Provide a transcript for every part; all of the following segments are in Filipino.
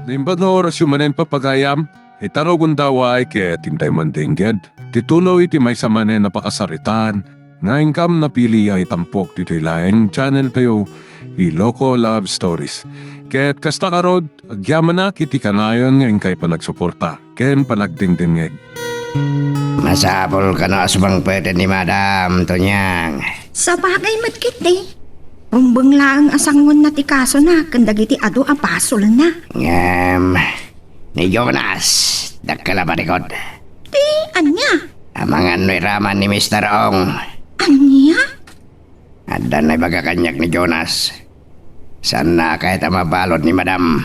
Limba no oras manen papagayam, itarogun daw ay kaya tintay mandingged. Titulo iti may sa manen napakasaritan, na ingkam na pili ay tampok dito laing channel kayo, Iloko Love Stories. Kaya't kasta karod, agyaman na kiti kanayon ngayon kay panagsuporta, ken panagdingdingeg. Masapol ka na asubang pwede ni Madam Tonyang. Sa bagay matkit eh. Rumbang lang asangon na ti kaso na, kandagiti ado apasol na. Ni Jonas, dakalabarikot. Ti, anya? Amangan no'y raman ni Mr. Ong. Anya? Ada na'y baga kanyak ni Jonas. Saan na kahit mabalod ni Madam?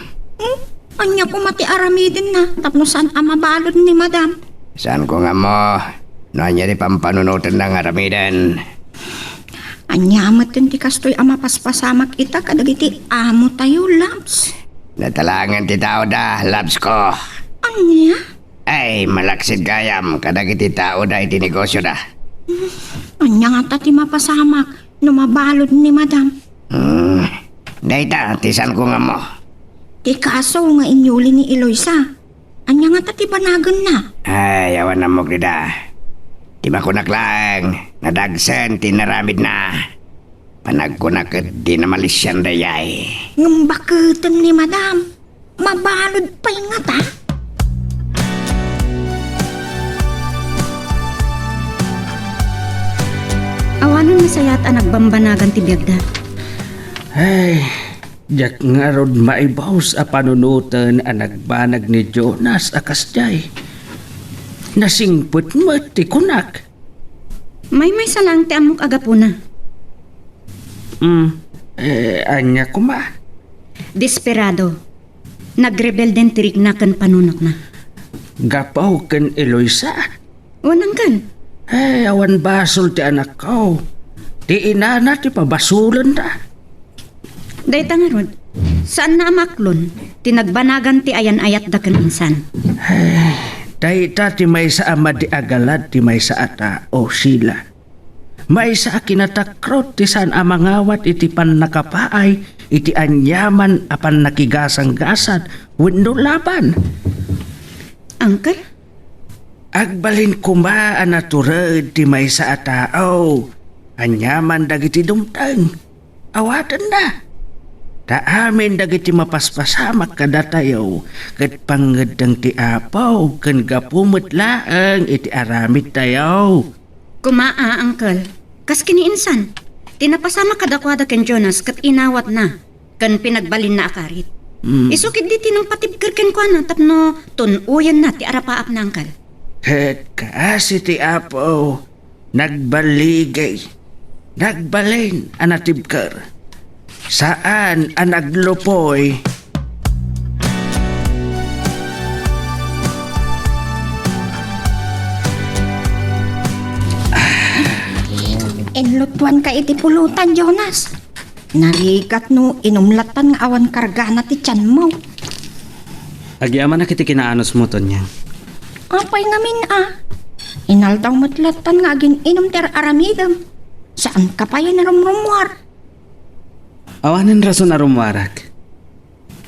Anya ko mati aramidin na, tapno saan mabalod ni Madam? Saan ko nga mo? Noanya di pampanunutan ng aramidan. Anya amat ti kastoy paspasamak ita kadagiti amo tayo, Labs. Natalangan ti tao da, labs ko. Anya? Ay, malaksid kayam, kadagiti tao da iti negosyo da. Anya nga tati mapasamak, no mabalod ni Madam. Dayta, tisan ko nga mo. Ti kaso nga inyuli ni Eloisa. Anya nga tati banagan na. Ay, awan na mo grida. Di ba kunaklang, nadagsen, tinaramid na. Panagkunakit, di na malisyan dayay. Ngumbakutan ni Madam. Mabalod pa nga ta. Awanon masayat ang nagbambanagan ti biyagda. Ay, jak nga rod maibaws a panunutan ang nagbanag ni Jonas akasjay. Nasingput mo ti kunak. May salang ti amok agapuna. Anya kuma. Desperado. Nagrebel den tirik na kan panunak na. Gapaw ken Eloisa. Wanang kan. Ay, awan basol ti anak ko. Ti inana ti pabasulan da. Dayta nga rod. Saan na amaklon? Tinagbanagan ti ayan-ayat da kan insan. Dayta ti may sa ama di agalad ti may sa ata o sila. May sa kinatakrot ti saan amangawat iti pan nakapaay iti anyaman apan nakigasang-gasad wenno laban. Angker? Agbalin kuma anatured ti may sa atao. Anyaman dagiti dumtang. Awatan na. Taamin dagiti mapaspasamak kadatayaw. Kat pangadang ti apaw. Kan gapumot laang iti aramid tayaw. Kumaa, Angkel. Kas kiniinsan. Tinapasama kadakwada ken Jonas kat inawat na. Kan pinagbalin na akarit. Isukid di tinang patibker ken kwa na tapno tunuyan na ti arapaap na Angkel. Kat kasi ti apaw. Nagbaligay. Nagbalin anatibker. Saan ang naglupoy? Enlutuan ka iti pulutan, Jonas. Narigat no inumlatan nga awan kargana ti tiyan mo. Agyaman na kiti kinaanos mo, Tonyang. Apay ngamin Inaldaw matlatan nga agin inom ter aramidam. Saan ka pa yun narumrumwar? Awanan rason na rumwarak.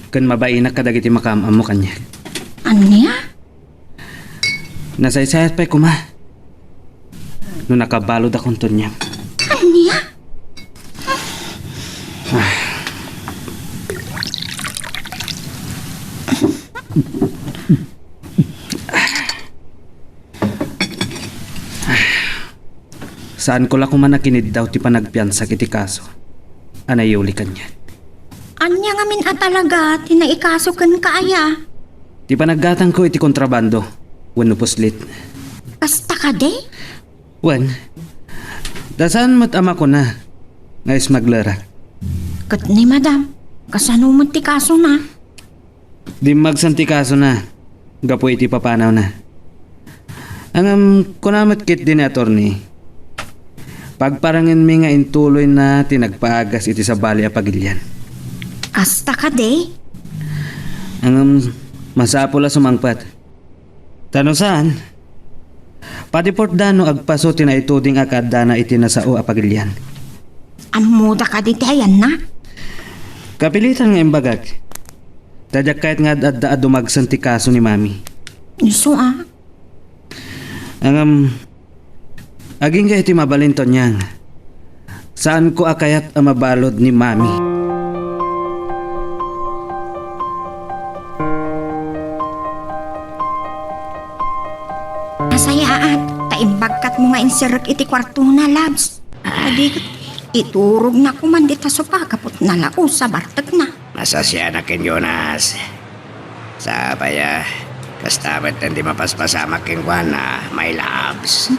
Kan mabainak kadagiti makamam mo kanya. Anya? Nasaysayat pa'y kuma. No nakabalod akong Tonyang. Anya? Saan ko la kumanakinid daw ti panagpiansa kiti kaso. Anayuli kanya. Anya nga min talaga tinaikaso kan kaaya. Ti panaggatang ko iti kontrabando. Wano puslit. Kasta ka de? Wan. Dasan mo't ama ko na. Ngayos maglara. Kat ni Madam. Kasano mo ti kaso na? Di magsanti kaso na. Gapo iti papanaw na. Ang kunamat kit din ni attorney. Pagparangin mi nga intuloy na tinagpaagas iti sa bali a pagilyan. Kasta ka de? Ang masapula sumangpat. Tanong saan? Pati Port Dano agpaso tinaituding akada na iti nasao a pagilyan. Amuda ka di tayan na? Kapilitan nga imbagag. Tadyak kahit nga adda dumagsan ti kaso ni mami. Iso Aging kayo ti mabalinton niyang. Saan ko akayat ang mabalod ni mami? Nasayaan, taimbagkat mo nga insirek iti kwarto na, labs. Adi, iturog na kumandita sa pagkapot na lao sa bartag na. Masasya na kin Jonas. Sabaya, kastabat hindi mapaspasamak kin na may labs.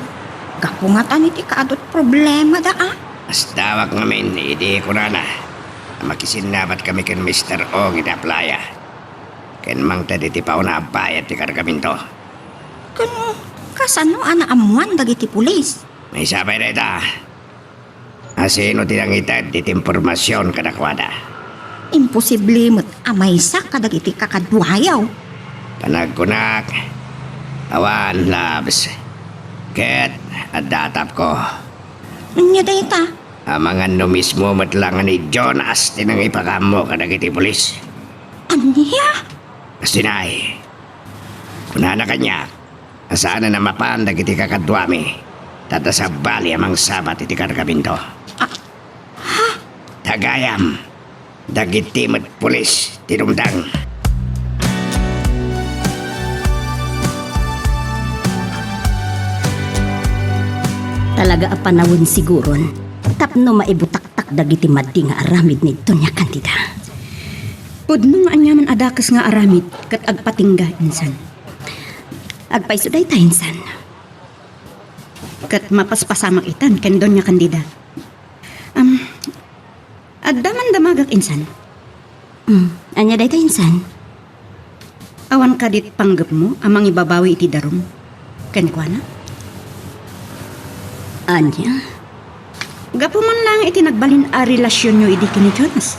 Kapungatan iti kaadot problema da Mas tawag ngamin, hindi ko na na. Makisinabat kami kin Mr. Ong ita playa. Ken mang tadi ti pauna bayad ti kargaminto. Kano, kasano ana amuan dagiti pulis? May sabay na ita. Asino tinangitad iti impormasyon kadakwada. Imposible mo't amay sa kadagiti kakadwayaw. Panagkunak. Awan, labs. Ket, at datap ko. Nya dayta, Amangan no mismo matlangan ni Jonas tinang ipakamo kadagiti pulis. anya? Astinay. Kunana kanya. Asana na mapan dagiti kakadwami. Tatasabali amang sabat iti karkabinto. Tagayam. Dagiti mat pulis tinumdang. Talaga a panawon siguron. Tapno maibutaktak dagiti maddi nga aramid ni Doña Candida. Pudno nga anyaman adakas nga aramid kat agpatingga insan. Agpaiso day ta insan. Kat mapaspasamak itan ken Doña Candida. Agdaman damagak insan. Anya day ta insan. Awan kadit panggap mo amang ibabawi iti darum. Ken kuana? Anya? Gapo man lang iti nagbalin a relasyon nyo idi kini Jonas.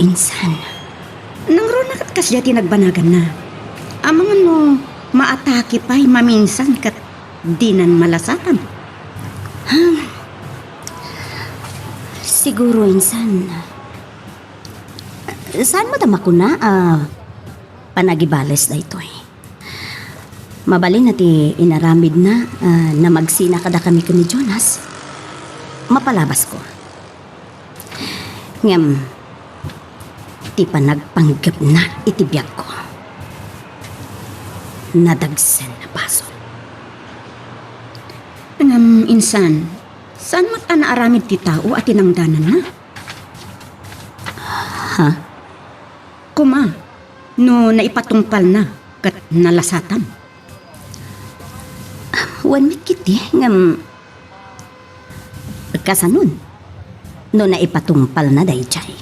Insan. Nangro na kat kasya tinagbanagan na. Amangan mo maatake pa'y maminsan kat dinan malasatan. Siguro insan. Saan mo dama ko na panagibales da ito eh. Mabalin na ti inaramid na na magsina kada kami ni Jonas. Mapalabas ko. Ngam, ti panagpanggap na itibiyag ko. Nadagsen na baso. Insan, saan mo't anaaramid ti tao at tinangdanan na? Ha? Kuma, no naipatungpal na kat nalasatan. Wan mikiti ngam kasanon. No naipatungpal na dayjay.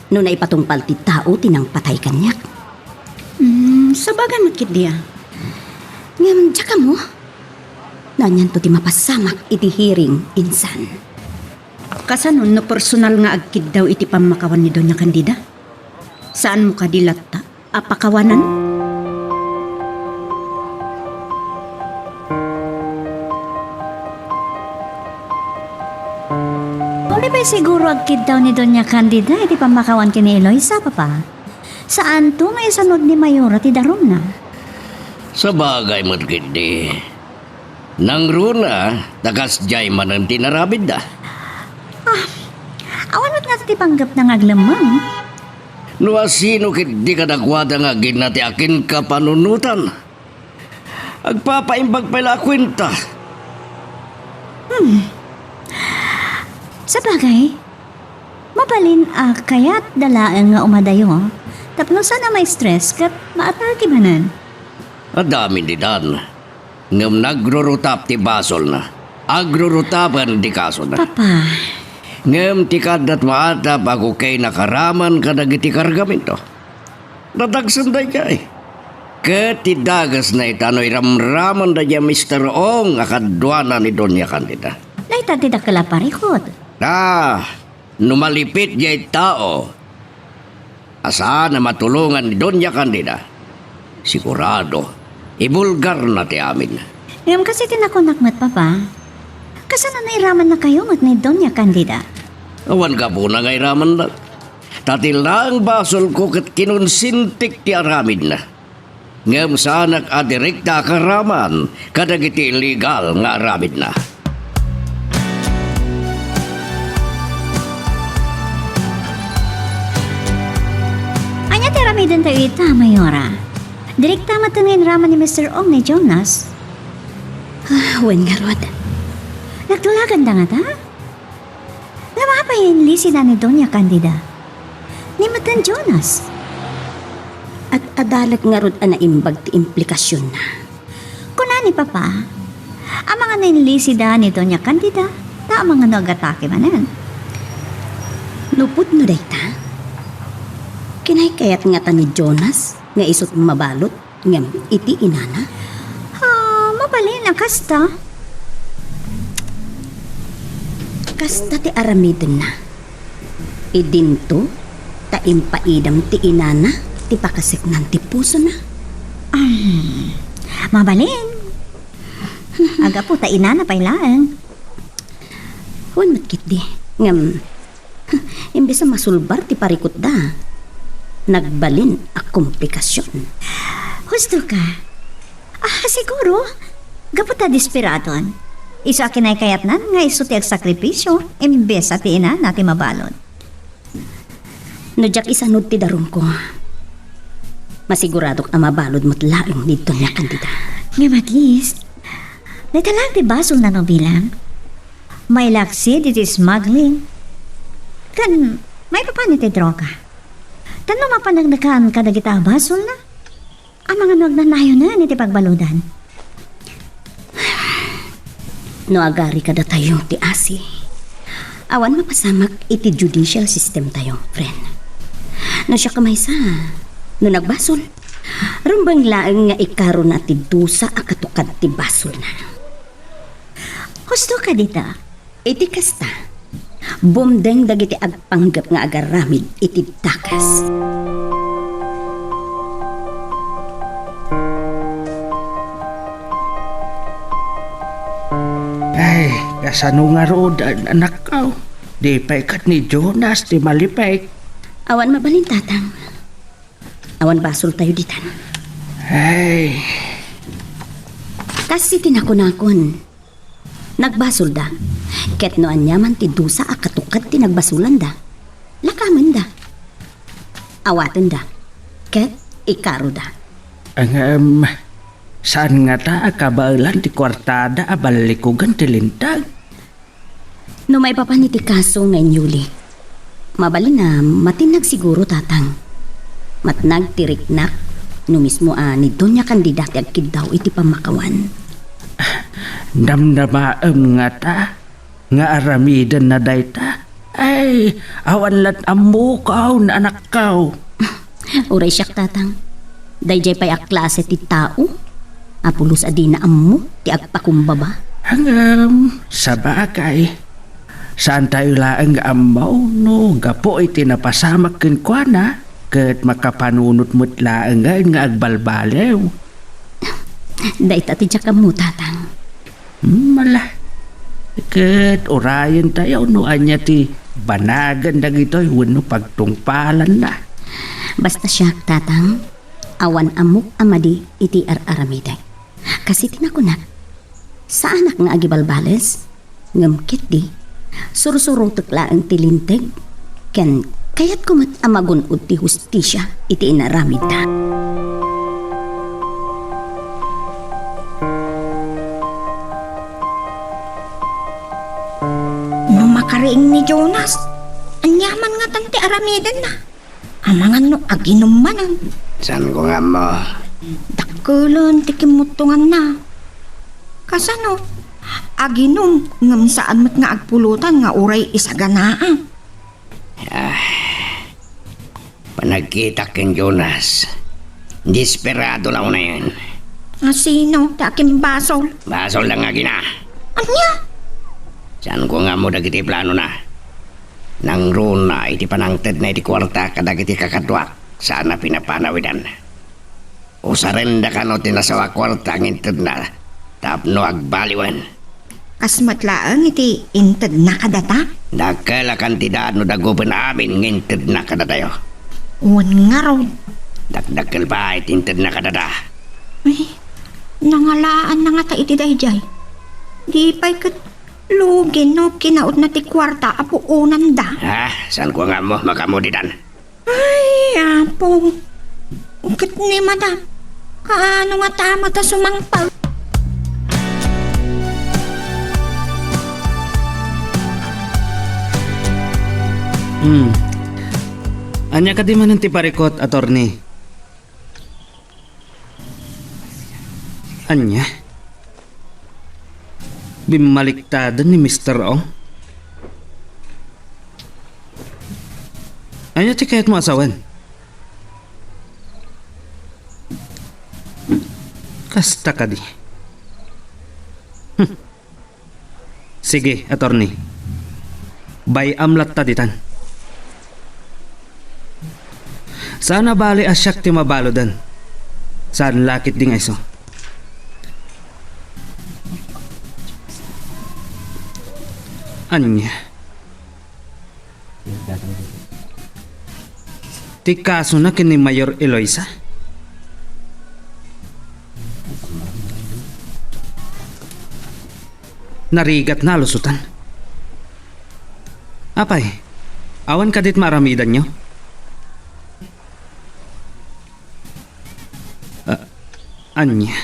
No naipatungpal ti tao tinang patay kanyak. Sabagan makit dia. Ngam tsaka mo. Nanyan to ti mapasamak iti hearing insan. Kasanon no personal nga agkid daw iti pamakawan ni Doña Candida? Saan mo kadilatta? Apakawanan? Uli ba siguro agkid daw ni Doña Candida iti pamakawan kini Eloisa, papa? Saan to nga isanod ni Mayora ti darum na? Sa bagay mo't gindi. Nang runa, tagas jay man ang tinarabid da. Awan mo't nga ti panggap na ngaglamang. No asino kit di ka nagwada nga ginati akin ka panunutan. Agpapaimbag pala kwenta. Sa bagay, mabalin kayat dalaan nga umadayo. Tapno sana may stress kat maatake manan. Adami di dan. Ngam nagrurutap ti basol na. Agrurutapan di kaso na. Papa, Ngam ti kadat maatap ako kay nakaraman kadagiti kargamento. Natagsan da jay. Ketidagas na itano'y ramraman da jay Mr. Ong akadwana ni Doña Candida. naita ti dakala parikot. Numalipit jay tao. Asa na matulungan ni Doña Candida. Sigurado, ibulgar na ti amin. Ngam kasi tinakonakmat, papa. Kasana nairaman na kayo mat ni Doña Candida. Awan ka po na ngairaman na. Tatilang basol ko kat kinonsintik ti aramid na. Ngam sanak a direkta karaman kadagiti legal nga aramid na. Anya tiramidan tayo ita, Mayora. Direkta matangin raman ni Mr. Ong ni Jonas. Wen nga rod. Nagtulagan da nga ta? Nga mapayin sila ni Doña Candida. Ni Matan Jonas. At adalat nga rod anaimbag ti implikasyon na. Kuna ni Papa, ang mga nilisida ni Doña Candida, ta ang mga nagatake manan. Lupot no dayta. Kinaykayat nga ta ni Jonas nga isot mabalot ngam iti inana. Mabalin ang kasta. Kasta ti aramiden na. Idinto ta impaidam ti inana ti pakasiknan ti puso na. Mabalin. Aga po ta ina na pailaan. Huwag matkit di. Ngam, imbes na masulbar ti parikot da. Nagbalin a komplikasyon. Husto ka. Siguro. Gapot ta desperadon. Isa kinaykayat na nga iso ti agsakripisyo imbes sa ti ina nati mabalon. No jak isanod ti darum ko. Masiguradok ang mabalod mo't laing dito niya Candida. Ngam at least, nagtalang ti basol na no bilang. May laksi di ti smuggling. Kan, may papanit ti droga. Tanong mapanagnakaan kadagita basol na. Ang mga nagnanayo na ni ti pagbaludan. No agari kada tayo ti asi. Awan mapasamak iti judicial system tayo, friend. No siya kamaysa, no nagbasol, rumbang laeng nga ikaro na ti dusa a katukad ti basol na. Husto ka dita. Iti kasta, bumdeng dagiti agpanggap nga agaramid iti takas. Ay, kasano nga rood, anak ko. Di pa ikat ni Jonas, di malipay. Awan mabalin tatang. Awan basol tayo ditan. Ay, Kasi tinakon-akon. Nagbasol da. Ket no anyaman ti dusa a katukad ti nagbasulan da. Lakaman da. Awaten da. Ket ikaro da. ang saan nga ta akabailan ti kwartada abalikugan ti lintag. No may papaniti kaso ngayon Yuli. Mabalin na matinag siguro tatang. Matnag tiriknak no mismo ni Doña Candida ti agkid daw iti pamakawan. Damdamaem nga ta, nga aramidan na dayta. Ay, awan lat amukaw na anak kaw. Uray siyak tatang. Dayjay pa'y klase ti tao. Apulos adina ammo ti agpakumbaba. Hangam, sa bagay. Saan tayo laang amaw no gapo iti napasamak kinkwana ket makapanunot mo't laang nga agbalbalew. Dayta ti tiyaka mo tatang. Mala. Ket orayan tayo no anya ti banagan dagitoy wenno pagtungpalan na. Basta siya tatang. Awan amok amadi iti aramiday. Kasi tinakunak. Sa anak nga agibalbales. Ngamkit di. Surusuro tukla ang tilinteg. Ken kayat kumat amagun ti hustisya iti inaramid ta. No makariing ni Jonas, anyaman nga tanti aramidan na. Amangan no aginumanan. San ko nga mo? Dakulon ti kimutungan na. Kasano? Aginom ngam saan mat nga agpulutan nga uray isaganaan. Panagkita ken Jonas. Desperado na una yan. Sino? Takim basol. Basol lang nga gina. Anya? San ko nga mo dagiti plano na. Nang roon na iti panangted na iti kwarta kadagiti kakadwak. Sana pinapanawidan. Usarenda ka no tinasawa kwarta ang inted na tapno agbaliwan. Kas matlaang iti inted na kadata. Dakala kantidad no dagupan amin ngintid na kada tayo. Wan nga raw. Dakdakal ba itinted na kadada? Ay, nangalaan na nga ta iti dayjay. Di pa'y kat lugin no kinaot na ti kwarta apo unan da. Saan ko nga mo makamudidan? Ay, apo. Kat ni madam. Kaano nga tama ta sumangpal? Anya ka di man ang tiparikot, attorney. Anya? Bimaliktadan ni Mr. Ong? Anya ti kahit mo asawan? Kasta ka di. Sige, attorney. Bayam latta ditan. Sana bali asyak ti mabalodan. Saan lakit ding iso. Anya? Ti kaso na kini Mayor Eloisa? Narigat na lusutan. Apay, awan ka dit maramidan nyo? Anya?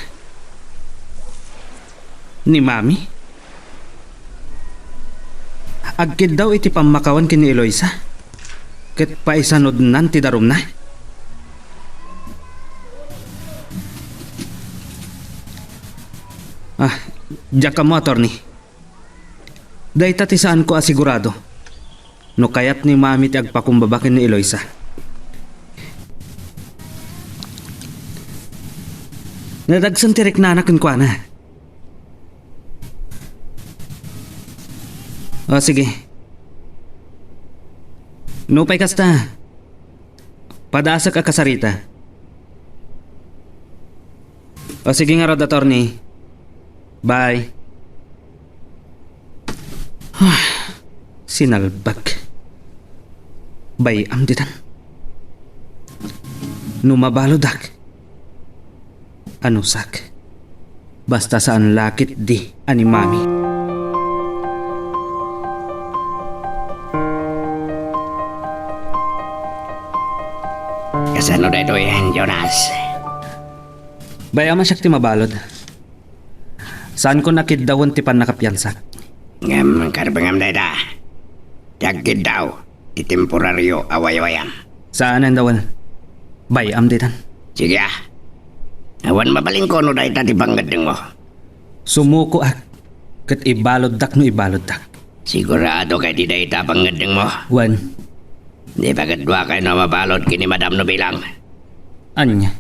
Ni Mami? Agkid daw iti pamakawan kini Eloisa? Ket paisanod nan ti darum na? Diyak ka mo, attorney. Dahita ti saan ko asigurado. No kayat ni Mami ti agpakumbabakin ni Eloisa. Nadagsan ti reknana kun kwa na. O sige. Nupay kasta. Padasa ka kasarita. O sige nga rod, attorney. Bye. Sinalbag. Bayam ditan. Numabalodak. Anusak. Basta saan lakit di ani Mami. Kasano da ito yan, Jonas? Bayam asyak ti mabalod. Saan ko nakidawon ti pan nakapiyansak? Ngam karbangam da ita. Dagkid daw. Ti temporaryo away-awayam. Saan ang dawan? Bayam ditan. Sige awan mabaling ko no da ita ti banggadeng mo. Sumuko ak. Kat ibalod dak no ibalod dak. Sigurado kay di da ita banggadeng mo. Wan. Di pagadwa kay na mabalot kini Madam no bilang. Anya?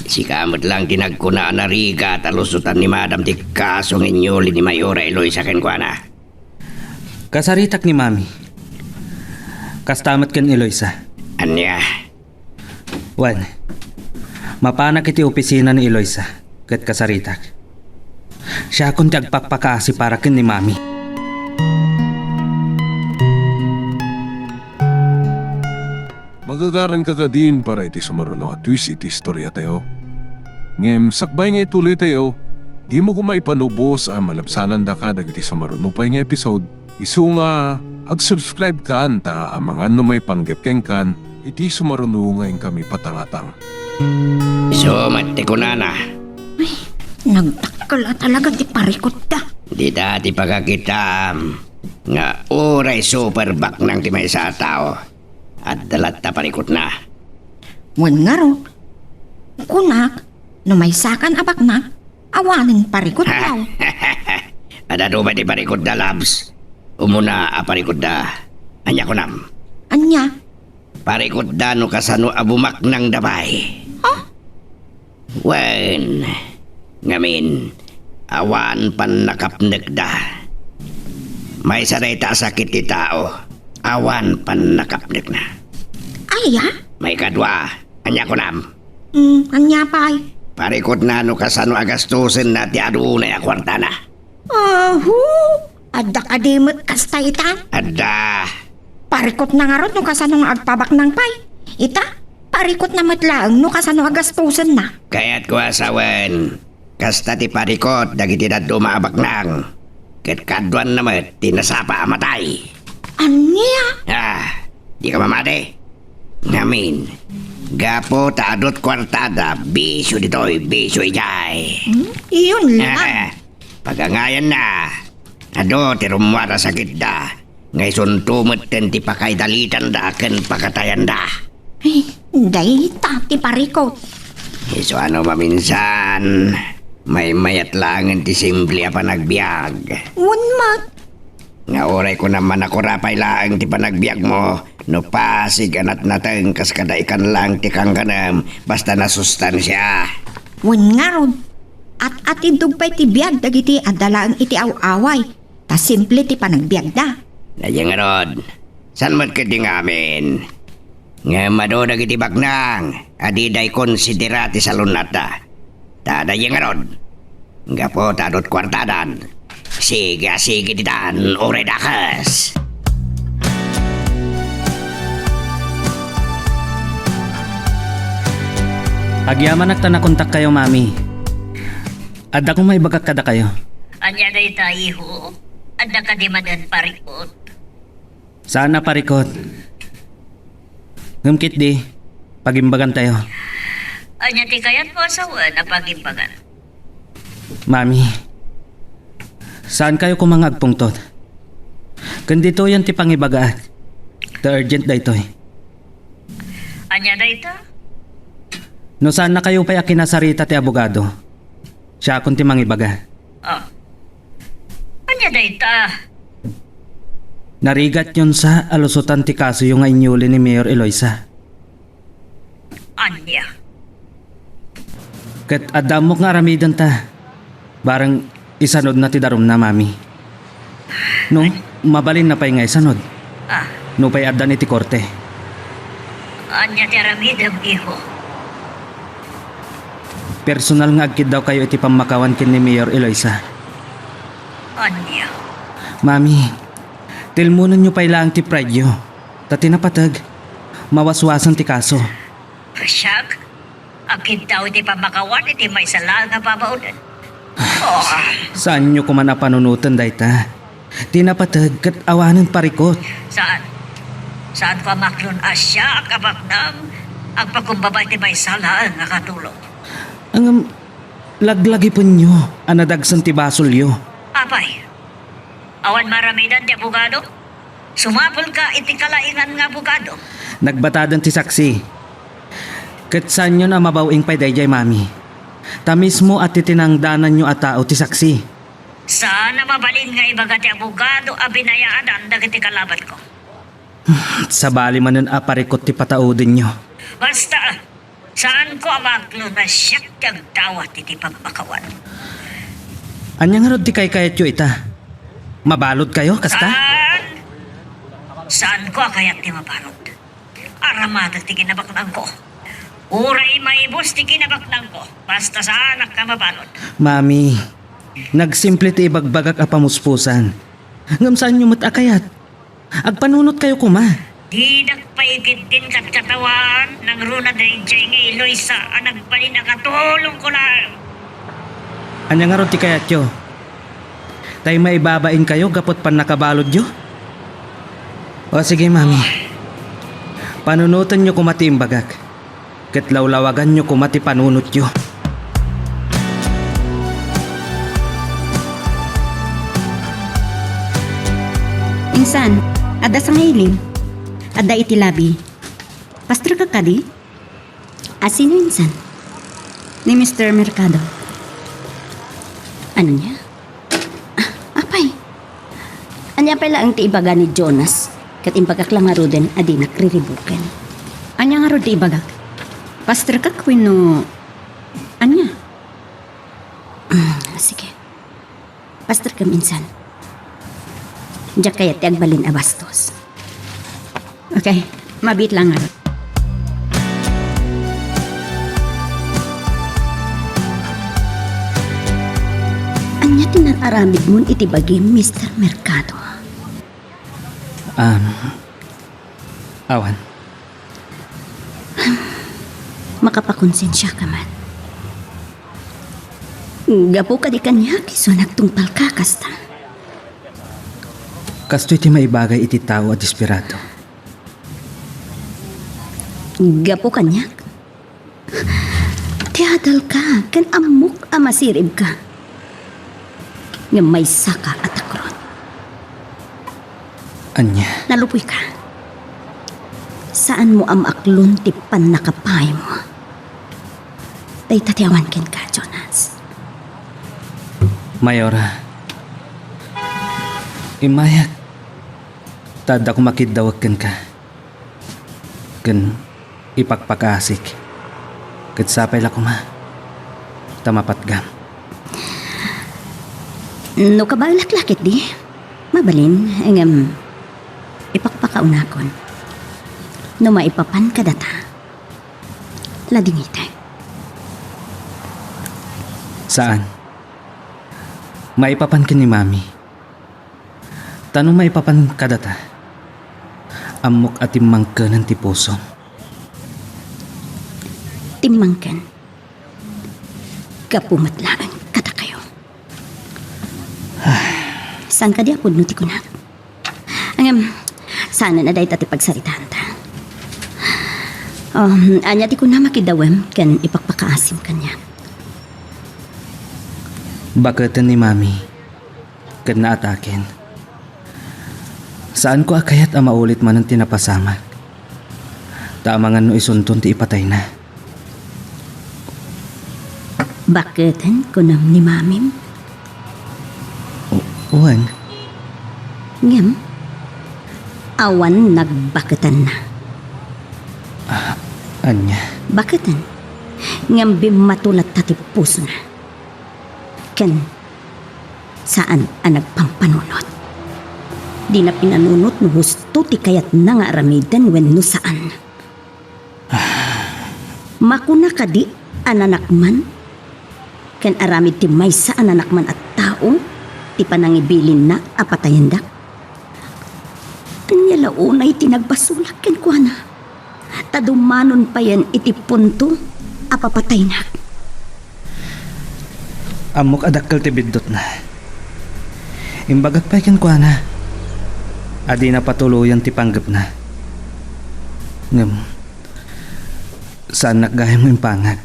Si kamot lang tinagkuna na riga talusutan ni Madam ti kasong inyuli ni Mayora Eloisa kenkwana. Kasaritak ni Mami. Kastamat ken Eloisa. Anya? Wan. Mapanak iti opisina ni Eloisa. Ket kasaritak. Siya kun ti agpakpakasi para ken ni Mami. Magagaran ka din para iti sumaruno at twist iti istorya tayo. Ngem sakbay nga ituloy tayo, di mo kumaipanubos ang malabsanan da ka dagiti sumaruno pa nga episode. Isu nga, ag-subscribe ka anta ang mga numay panggapkeng kan, iti sumaruno ngayon kami patangatang. So mati ko na. Nagtakala talaga di parikot da. Di dati pagkakita nga oray super back ng timay sa tao at dalat ta parikot na. Wan nga raw. Kunak, no may sakan abak na, awanin parikot daw. Adado ba di parikot da, labs? Umuna a parikot da. Anya ko nam. Anya? Parikot da no kasano abumak ng dabay. Wen, ngamin, awan pan nakapnek da. May sarita sakit ti tao, awan pan nakapnek na. Ay, May kadwa, anya ko nam. Anya pa'y. Parikot na no kasano agastusin na ti adunay a kwarta na. Ahu! Adda kadimot kasta ita. Ada. Parikot na nga ron no kasano nga agpabak ng pay. Ita, parikot na matlaang no kasano agastusan na. Kaya't ko asawan. Kasta ti parikot dagiti na dumaabak nang. Ket kadwan naman tinasapa amatay. Anya? Di ka mamati. Ngamin. Gapo taadot kwartada, bisyo dito'y, bisyo ijay. Iyon lang. Pagangayan na. Ado, ti rumwara sakit da. Ngay suntumot ten ti pakay dalitan da, ken pakatayan da. Ay, dayta ti parikot. Iso ano maminsan, may mayat lang ti simple pa nagbiag. Unmat. Nga oray ko naman ako rapay lang ti panagbiag mo. No pasig anat nateng kas kadaikan lang ti kang kanam basta nasustansya. Wen nga ron. At atindog pa'y ti biyag dagiti adalaang iti awaway. Ta simple ti panagbiag da. Nadya nga rod, san mo't kiti ngamin? Nga madodag iti baknang, adiday konsiderati sa lunata. Tadaya nga rod, nga po tadot kwartadan. Sige titan, oray dakas. Agyaman nagtanakontak kayo, mami. Adda kung may bagak kada kayo. Anya day tayo, anda ka di madan parikot. Sana parikot. Ngumkit di, pagimbagan tayo. Anya ti kayat mo asawa na pagimbagan. Mami, saan kayo kumangagpungtot? Kandito yan ti pangibagaan. The urgent da ito eh. Anya day ta? No saan na kayo pa'y akinasarita ti abogado? Siya akong ti mangibaga. Oh. Anya day ta? Narigat yun sa alusutan ti kaso yung inyuli ni Mayor Eloisa. Anya? Kat adamok nga ramidan ta. Barang isanod na ti darum na, mami. No, mabalin na pa'y nga isanod. Ah, No pa'y adan iti korte. anya ti aramidam iho. Personal nga agkid daw kayo iti pamakawan kin ni Mayor Eloisa. Anya? Mami, tilmunan nyo pa'y lang ti pride nyo. Tati napatag, mawaswasan ti kaso. Kasyag? Akin tao iti pamakawan iti may sala nga babaunan. Oh, Saan nyo kuman panunutan dayta? Tinapatag kat awanan parikot. saan? Saan ko maklon asya ang kabaknam? Ang pagkumbabay ti may sala nga katulong. Ang laglagi po nyo, anadagsan ti basolyo. Apay, awan maramidan ti abogado? Sumapol ka iti kalaingan nga abogado. Nagbatadan ti saksi. Kat saan nyo na mabawing pa'y dayjay, mami? Ta mismo at titinangdanan nyo at tao ti saksi. Sana mabalin nga ibaga ti abogado a binayaan dagiti kalaban ko. Sa bali manan aparikot ti pataudin nyo. Basta, saan ko amaklo na siyak tiyag dawat iti pagpakawan? Anya nga rod ti kayat yo ita? Mabalod kayo, kasta? Saan? Saan ko kayat ti mabalot? Aramadag ti kinabaknang ko. Uray maibos ti kinabaknang ko. Basta saan ang ka mabalot? Mami, nagsimple ti ibagbagak a pamuspusan. Ngam saan nyo matakayat? Agpanunot kayo kuma. Di nagpaigid din katawan ng runa na jay nga Eloisa ang nagbalin na katulong ko lang. Anya nga rod ti kayat yo? Tay maibabain kayo gapot pan nakabalod yo? O sige, mami. Panunutan nyo kumati imbagak. Ket lawlawagan nyo kumati panunot yo. Insan, ada sa ngailing. Ada iti labi. Pastor ka kadi? Asino insan? Ni Mr. Mercado. Ano niya? Apay. Anya pala ang tiibaga ni Jonas. Kat imbagak lang nga roden adi nakriribuken. Anya nga ro di ibagak. Pastor ka kwino. Anya? Sige. Pastor ka minsan. Diyak kaya ti agbalin abastos. Okay, mabit lang nga ro. Anya aramid mo iti bagi Mr. Mercado. Awan. Makapakonsensya ka man. Gapo ka di kanya kiso nagtungpal ka kasta. Kasto iti maibagay iti tao at desperado. Gapo kanya. Tiyadal ka, kan amok amasirib ka. Nga may saka at akrot. Anya. Nalupoy ka. Saan mo amaklon ti nakapay mo? Day tatiawan ken ka, Jonas. Mayora. Imayak. Tada ko makidawagkan ka. Kan ipagpakaasik. Kat sapay la ko ma. Tamapatgam. No kabalaklakit di. Mabalin, engem ipakpakaunakon. No maipapan ka data. Ladingite. Saan? Maipapan ka ni Mami. Tanong maipapan ka data. Amok at timang ka ng tipuso. Timangken. Kapumatlaan kata kayo. Saan ka di apod no ti kunak? Sana na dahi tati pagsaritaan ta. Anya ti kuna makidawem ken ipakpakaasim kanya. Bakatan ni Mami. Kad naatakin. Saan ko akayat ang maulit man ang tinapasamak? Taamangan no isunton ti ipatay na. Bakatan kunam ni Mamim? Uwan. Ngem, awan nagbakatan na. Anya. Bakatan? Ngem bimatulat tati puso na. Ken, saan ang nagpampanunot? Di na pinanunot no husto ti kayat na nga aramidan wenno saan. Makuna ka di ananak man? Ken aramid ti may sa ananak man at tao? Ti panangibilin na apatayan dak? Anya launay ti nagbasulak ken kuana. Tadumanon pa yan iti punto apapatay na. Amok adakkel ti biddot na. Imbagak pa ikan kwa na. Adi na patuluyan ti panggap na. Ngam, saan nakgaya mo impangag?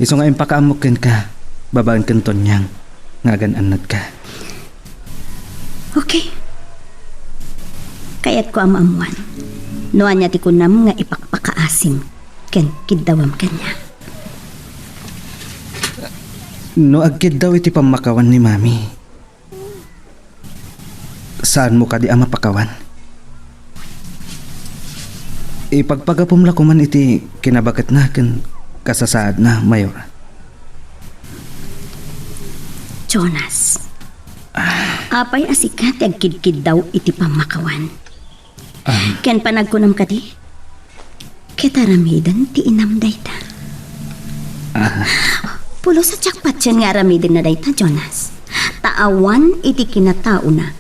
Iso nga impakaamok ken ka, babaan kenton niyang, ngagan anad ka. Okay. Kayat ko amamuan. Noan niya ti kunam nga ipakpakaasim ken kidawam kanya. No agkid daw iti pamakawan ni Mami. Saan mo ka di ama pakawan? Ipagpagapumla ko man iti kinabakat na ken kasasaad na Mayor. Jonas. Apay asikat agkid-kid daw iti pamakawan. Ken panagkunam ka di? Ketaramidan ti inamday ta. Pulo sa tiyakpat siya nga aramidin na dayta, Jonas. Taawan iti kinatao na.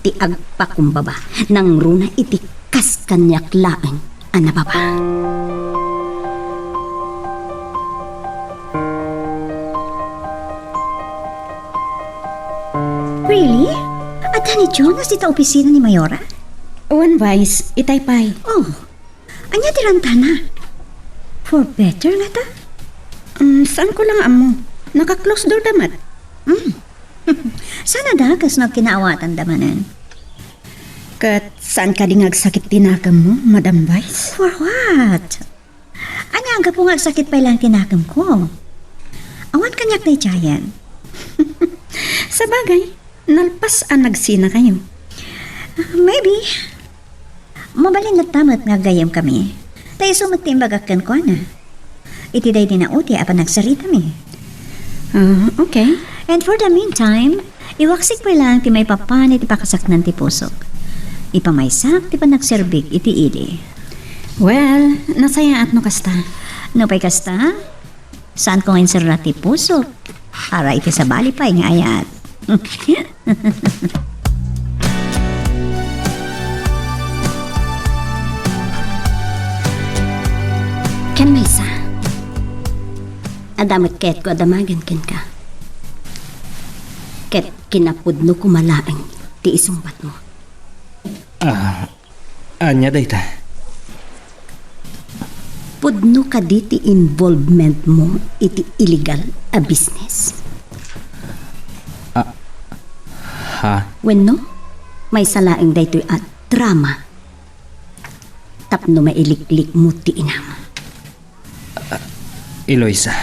Ti agpakumbaba. Nang runa iti kaskanyak laeng anababa. Really? At ni Jonas dito opisina ni Mayora? One Vice, itaypay. Oh, anya tiranta na. For better na ta? Saan ko lang amo? Naka-close door damat. Sana dagas na kinaawatan damanan. Kat saan ka di ngagsakit tinakam mo, Madam Vice? For what? Anya ang kapungag sakit pa ilang tinakam ko? Awan kanyak na Giant. Sa bagay, nalpas ang nagsina kayo. Maybe. Mabalin na tamat nga gayam kami. Tayo sumatimbagakan ko na. Iti day dinauti apan nagsarita mi. Okay. And for the meantime, iwaksik pa lang ti may papan iti pakasaknan ti pusok. Ipamaysak ti panagserbik iti ili. Well, nasaya at no kasta. No pa'y kasta? Saan ko ngayon sarra ti pusok? Para iti sa bali pa nga ayat. Ken Maysa. Adamot ket ko adamagan ken ka. Ket kinapudno ko malaeng ti isumbat mo. Anya dayta. Pudno ka di ti involvement mo iti illegal a business. Ha? Wenno, may salaeng daytoy at drama. Tapno mailiklik mo ti inam. Eloisa.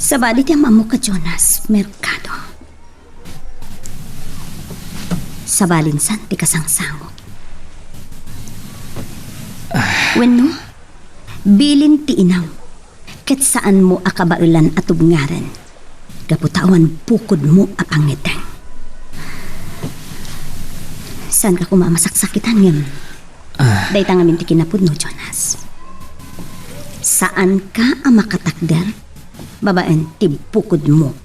Sa bali ti amamo ka Jonas Mercado. Sa balinsan ti kasangsango. Wenno, bilin ti inaw. Ket saan mo akabailan at ubngaren. Gaputawan pukod mo apangiteng. Saan ka kumamasaksakitan ngem? Dayta ngamin ti kinapudno, Jonas. Saan ka ang makatakder? Babaen ti bukod mo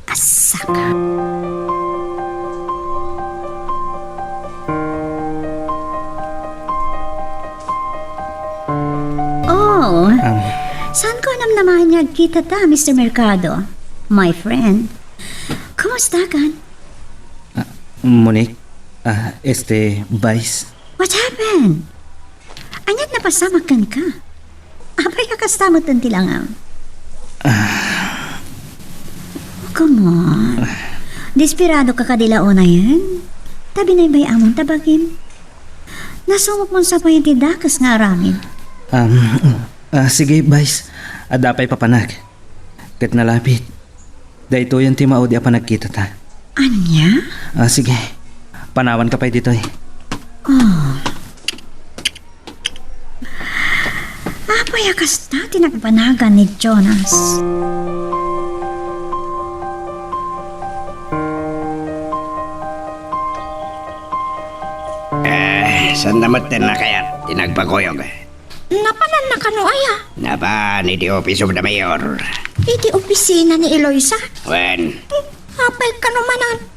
asaka. Oh, saan ko namnamahanyag kita ta, Mr. Mercado? My friend. Kumusta kan? Monique. Vice. What happened? Anyat napasamakan ka? Apay kakastamot ang tilangam. Come on. Desperado ka kadilaon na yan? Tabi na yung among tabagin. Nasumok mo sa payan ti dakas nga aramid. Sige, Vice. Adapay papanag. Kat nalapit. Dahito yung timao di apa nagkita ta. Anya? Sige. Panawan ka pa dito eh. Oh. Apay akas na tinagpanagan ni Jonas. Saan naman din na kaya tinagpakoyog? Napanan na kano aya? Napa, ni the office of the mayor. Iti opisina ni Eloisa? When? Apay ka naman.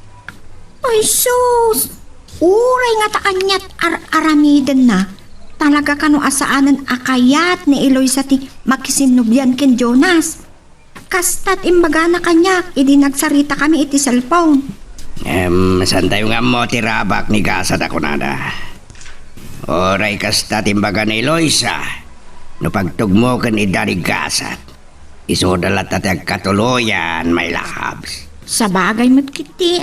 Ay sus. Uray nga taanyat aramiden na. Talaga kano asaanan akayat ni Eloisa ti makisinubyan ken Jonas. Kastat imbaga na kanya, idi nagsarita kami iti cellphone. Saan tayo nga mo tirabak ni Gasat ako nada? Oray kastat imbaga ni Eloisa. No pagtugmo kan idari Gasat. Isudalat at agkatuloyan, may lahabs. Sa bagay mo't kiti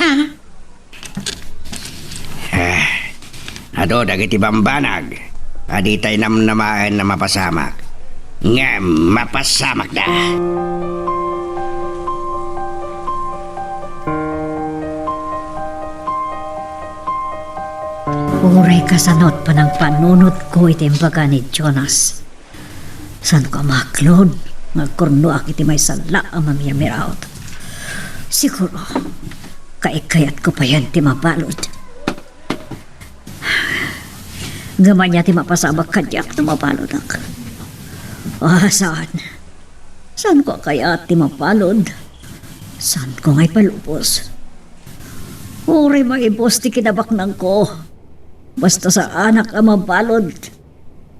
Ado, dagiti bambanag. Aditay namnamahan na mapasamak. Nga, mapasamak na. Uray kasanot pa ng panunot ko iti imbaga ni Jonas. San ko maklod? Magkurno iti may sala ang mamiyamiraot. Siguro, kaikayat ko pa yan ti mabalod. Gaman niya ti mapasabak kadyak ti mabalod ak. Saan? Saan ko kaya ti mapalod? Saan ko nga'y palubos? Uri maibos ti kinabaknang ko. Basta sa anak ang mabalod.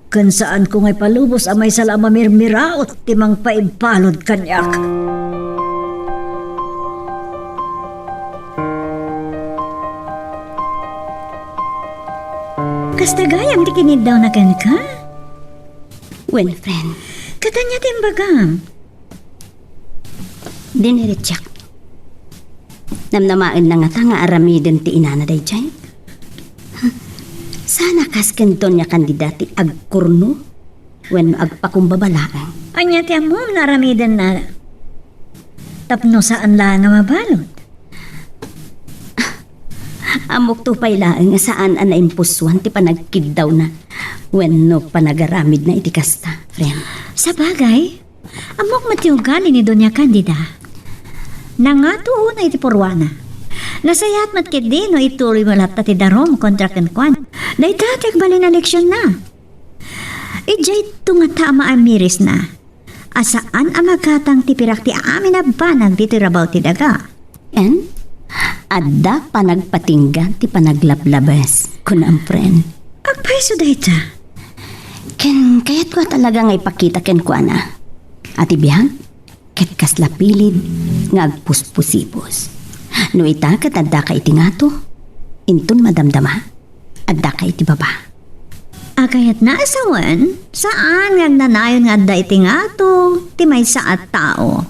Kan saan ko nga'y palubos amay sala mamirmiraot ti mang paimbalod kanyak. Kasta gayam ti kinid daw na kan ka? Well, friend, Katanya timbagam. diniritsak. Namnamaan na nga ta nga aramiden ti inana day dyan. Sana kasken doon niya kandidati agkurno when agpakumbabalaan. Anya ti amom naramidan na tapno saan la nga mabalod. Amok to pailaan nga saan ang naimpuswan ti panagkid daw na when no panagaramid na itikasta, friend. Sa bagay, amok matiugali ni Doña Candida. Nangatuo na iti porwana. Nasayat matkid din no ituloy mo lahat ti darom kontra kenkwan. Daytatek bali na leksyon na. Ijay ito nga tama amiris na. Asaan ang magkatang tipirak ti amin na banag dito rabaw ti daga? And, adda panagpatinggan ti panaglablabas kun ang friend. Agpaiso dayta. Ken kayat ko talaga nga ipakita ken ko ana. Ati biyang, ket kaslapilid nga agpuspusipos. No ita ket adda ka iti ngato, intun madamdama, adda ka iti baba. Agayat na asawan, saan nga nanayon nga da iti nga to, ti may saat tao.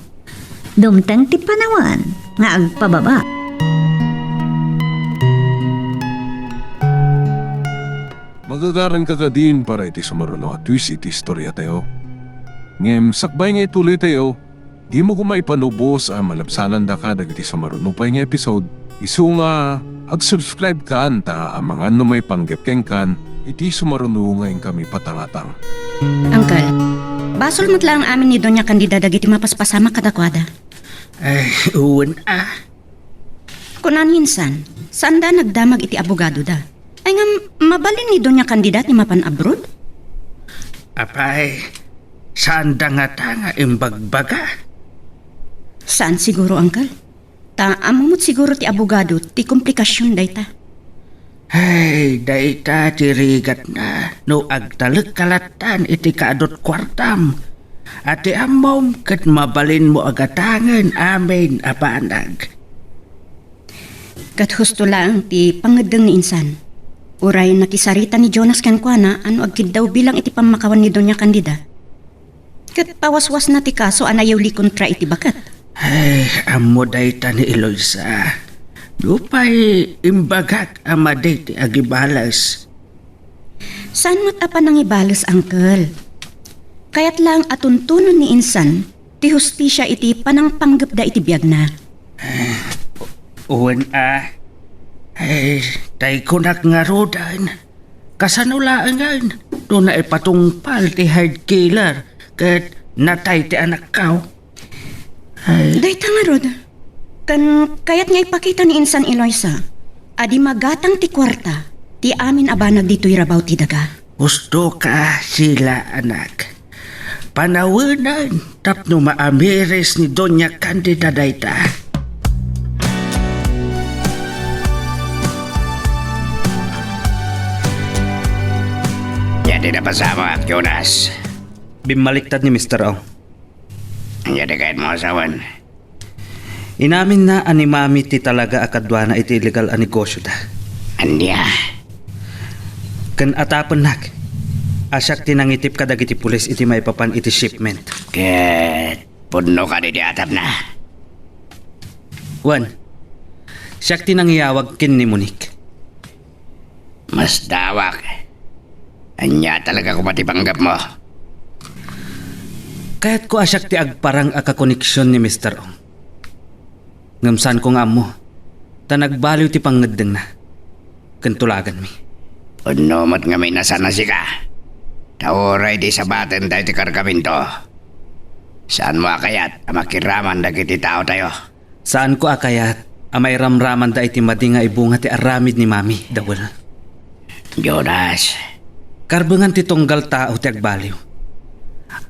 Dumtang ti panawan, nga agpababa. Magagaran ka din para iti sumaruno at twist iti istorya tayo. Ngem, sakbay nga ituloy tayo, di mo kumaipanubos ang malabsanan da ka dagiti sumaruno pa nga episode. Isu nga, ag-subscribe ka anta ang mga may panggapkeng kan, iti sumaruno ngayon kami patangatang. Uncle, basol mo't lang amin ni Doña Candida dagiti mapaspasama kadakwada. Ay, uwan Kunan hinsan, saan da nagdamag iti abogado da? Ay nga, mabalin ni Doña Candida ti mapan abroad? Apay, saan da nga ta nga imbagbaga? Saan siguro, Uncle? Amumot siguro ti abogado ti komplikasyon dayta. Ay, dayta tirigat na no agtalag kalatan iti kaadot kwartam. Ati amom kat mabalin mo agatangan amin apanag. Kat husto lang ti pangadeng ni insan. Uray nakisarita ni Jonas kankwana ano agkid daw bilang iti pamakawan ni Doña Candida. Kat pawaswas na ti kaso anayaw li kontra iti bakat. Ay, amo dayta ni Eloisa. Lupay imbagak amaday ti agibalas. Saan mo't apa nang ibalas, Uncle? Kaya't lang atuntunon ni insan, ti hustisya iti panangpanggap da iti biyag na. Uwan ay, tay kunak nga rodan. Kasanulaan nga, no na ipatungpal ti hard killer, kat natay ti anak kaw. Ay, Dayta nga, Rod. Kaya't nga ipakita ni insan Eloisa, adi magatang ti kwarta, ti amin abanag dito'y rabaw ti daga. gusto ka sila anak. Panawanan tapno maamiris ni Doña Candida dayta. Jadi na pasama, Jonas. Bimaliktad ni Mr. Ong. Jadi kahit mo asawan. Inamin na ani mami ti talaga akadwana iti illegal a negosyo da. Andya. Kan atapan nak. Asyak tinangitip ka dagiti pulis iti maipapan iti shipment. Ket puno ka di atap na. Wan. Siyak tinangiyawag kin ni Monique. Mas dawak. Anya talaga kumatipanggap mo. Kaya't ko asyak ti agparang akakoneksyon ni Mr. Ong. Ngamsan ko nga mo. Ta nagbaliw ti pangadeng na. Kantulagan mi. Puno mo't nga may nasana si ka. Tauray di sabaten tayo ti kargaminto. Saan mo akayat makiraman dagiti tao tayo? Saan ko akayat amay ramraman da iti madi nga ibunga ti aramid ni mami dawal. Jonas. Karbangan ti tunggal tao ti agbaliw.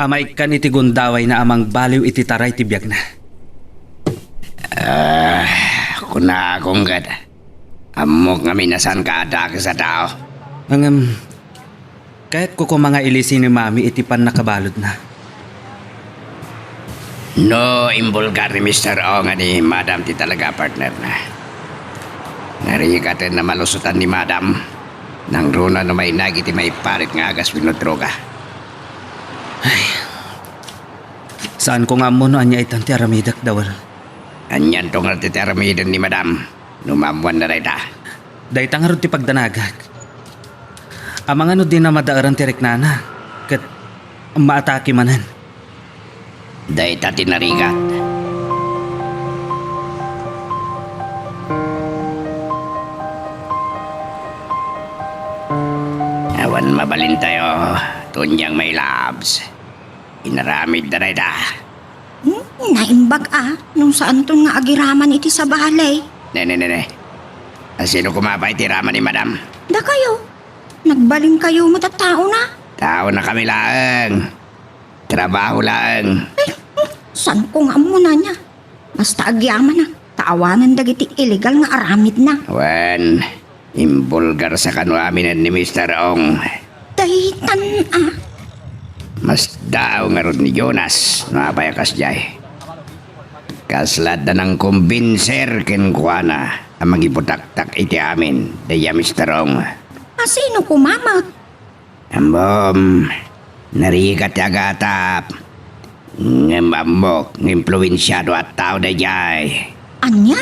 Amay kan iti gundaway na amang baliw iti taray ti biyag na. Kuna akong gad. Amok nga minasan ka atake sa tao. Ang kahit ko mga ilisi ni mami iti pan nakabalod na. No imbulgar ni Mr. O nga ni Madam ti talaga partner na. Narikatin na malusutan ni Madam. Nang runa no may nagiti may parit nga agas pinodroga. Saan ko nga mo no anya itang ti aramidak dawal. Anyan tong natiteramidan ni Madam. Numamuan na rin ta. Dahil tangarod ti pagdanagag. Amang ano din na madaaran ti reknana. Kat maatake manan. Dahil ta tinarigat. Awan mabalin tayo. Tunyang may labs. Inaramid na rin ta. Naimbag nung saan to nga agiraman iti sa balay. Ne. Sino kumapay ti rama ni Madam? Da kayo, nagbaling kayo matatao na. Tao na kami lang. Trabaho lang. San ko nga muna niya? Basta agyaman na. Taawanan dagiti illegal nga aramid na. Wan, imbulgar sa kanwamin ni Mr. Ong. Dahitan Mas daw nga ron ni Jonas, napayakas jay. Kaslad na ng kumbinser kenkwana ang magiputaktak iti amin, daya Mr. Ong. Sino kumamot? Ambom, narikat yagatap. Ngambambok, ngimpluwensyado at tao da jay. Anya?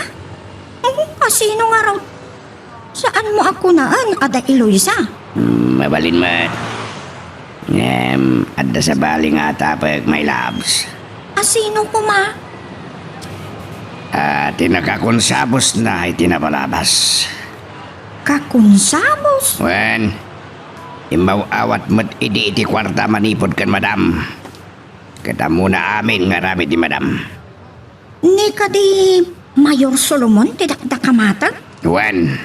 Sino nga raw? Saan mo ako naan, Ada Eloisa? Mabalin mo. Adda sa bali nga tapag, my loves. Sino kuma? Tinakakonsabos na ay tinapalabas. Kakunsamos? Wen, imbaw awat mo't iti kwarta manipod kan madam. Kita muna amin nga rami di madam. Ni ka di Mayor Solomon tidakda kamatag? Wen,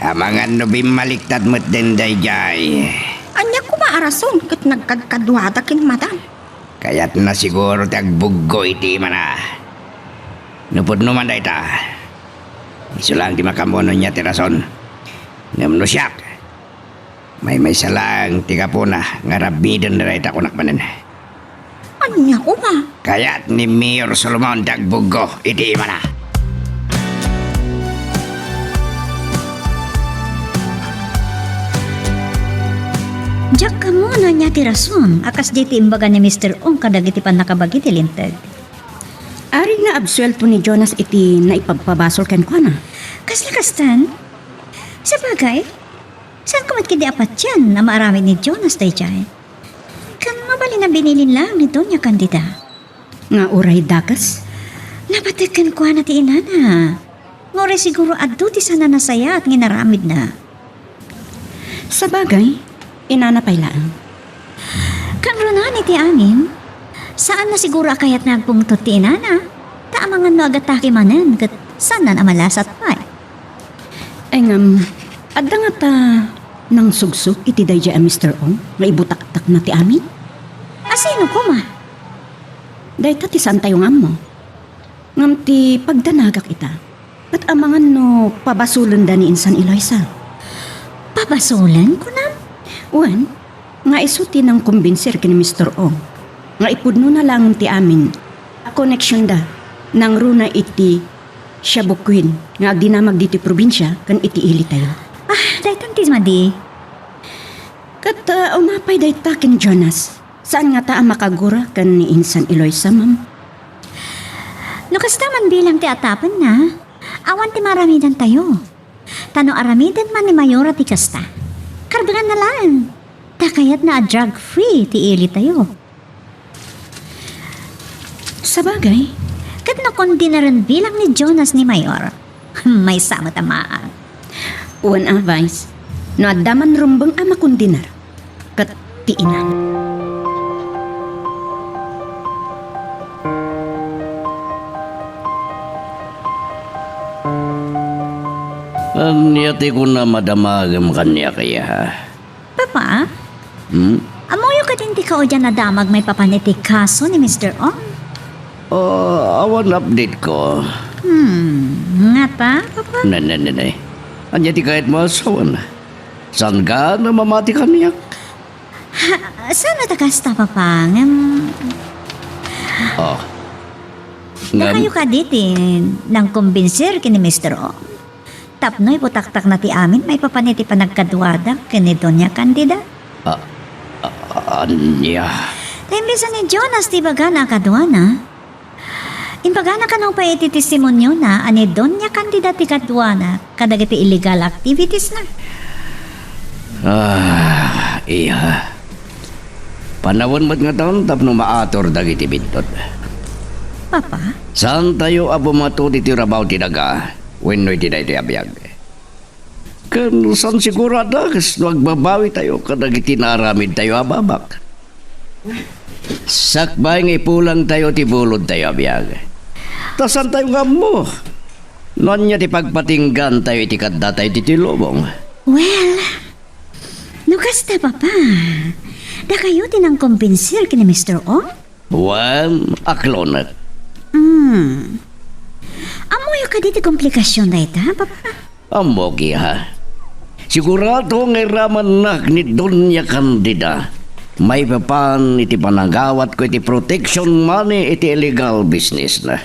amangan no bimaliktad mo't denday jay. Anya ko maarason kat nagkadkadwada kin madam. Kaya't na siguro tagbuggo iti mana. Nupod naman da ita. Iso lang di makamono niya tirason. Namno siyak. May salang tiga po na nga rabidan na ita kunak manin. Anya ko ma? Kaya't ni Mayor Solomon tagbuggo iti mana. Diyak ka muna niya ti rason, akas di ti imbaga ni Mr. Ong kadagiti pan nakabagi ti lintag. Ari nga absuelto ni Jonas iti na ipagpabasol ken ko na. Kastan? Sa bagay, saan kumat kidi apat yan na maarami ni Jonas day jay? Kan mabali na binilin lang ni Doña Candida. Nga uray dakas? Napatikan ko na ti inana. Ngore siguro adto ti sana nasaya at nginaramid na. Sa bagay, inanapay lang. Kang runani ti amin, saan na siguro akayat nagpungtot ti inana? Taamangan no agataki manen kat saan na namalasat pa eh. Ay adda nga ta nang sugsok iti dayja Mr. Ong nga ibutak-tak na ti amin. Sino ko ma? Dayta ti saan tayo ngam mo. Ngam ti pagdanagak ita. At amangan no pabasulan da ni Insan Eloisa. Pabasulan ko na? Wan, nga isuti ng kumbinser kini Mr. Ong. Nga ipudno na lang ti amin. A connection da nang runa iti Shabukwin nga agdinamag diti probinsya kan iti ili tayo. Daytan ti madi. Kat umapay dayta ken Jonas. Saan nga ta makagura kan ni Insan Eloisa, ma'am? Lukas naman bilang ti atapan na. Awan ti maramidan tayo. Tano aramidan man ni Mayora ti kasta. Karbangan na lang. Takayat na drug-free ti ili tayo. Sa bagay, Kat nakundi na rin bilang ni Jonas ni Mayor. May sama tamaan. uwan advice, no adaman rumbang ama kundinar. Kat tiinan. Niyati ko na madamagam kanya kaya ha. Papa, amoyo ka din ti ka o dyan na damag may papaniti kaso ni Mr. Ong? Awan update ko. Nga ta, Papa? Nanay. Anya ti kahit masawan. Saan ka na mamati ka niya? Sana takasta, Papa? Na kayo ka diti nang kumbinser kini Mr. Ong. Tapnoy putaktak na ti amin may papaniti pa nagkadwada kini Doña Candida. Anya. Imbisa ni Jonas ti baga na kadwana. Imbaga na kanong pa iti testimonyo na ani Doña Candida ti kadwana kadagiti illegal activities na. Iya. Panawon mo't nga taon tapno maator dagiti bintot. Papa? Saan tayo abo matuti ti rabaw ti daga? Wennoy ti dahi ti abiyag. Kan saan sigurada kas magbabawi tayo kadagiti naramid tayo ababak. Sakbay nga ipulang tayo ti bulod tayo abiyag. Tasan tayo nga mo? Noon niya ti pagpatinggan tayo iti kadda tayo ti tilobong. Well, lukas na, Papa. Da kayo tinang kumbinsil kini Mr. Ong? Wan, aklonat. Amoy ka dito komplikasyon na ita, papa? Amogi ha. Sigurado nga raman nak ni Donya Candida. May papan iti panagawat ko iti protection money iti illegal business na.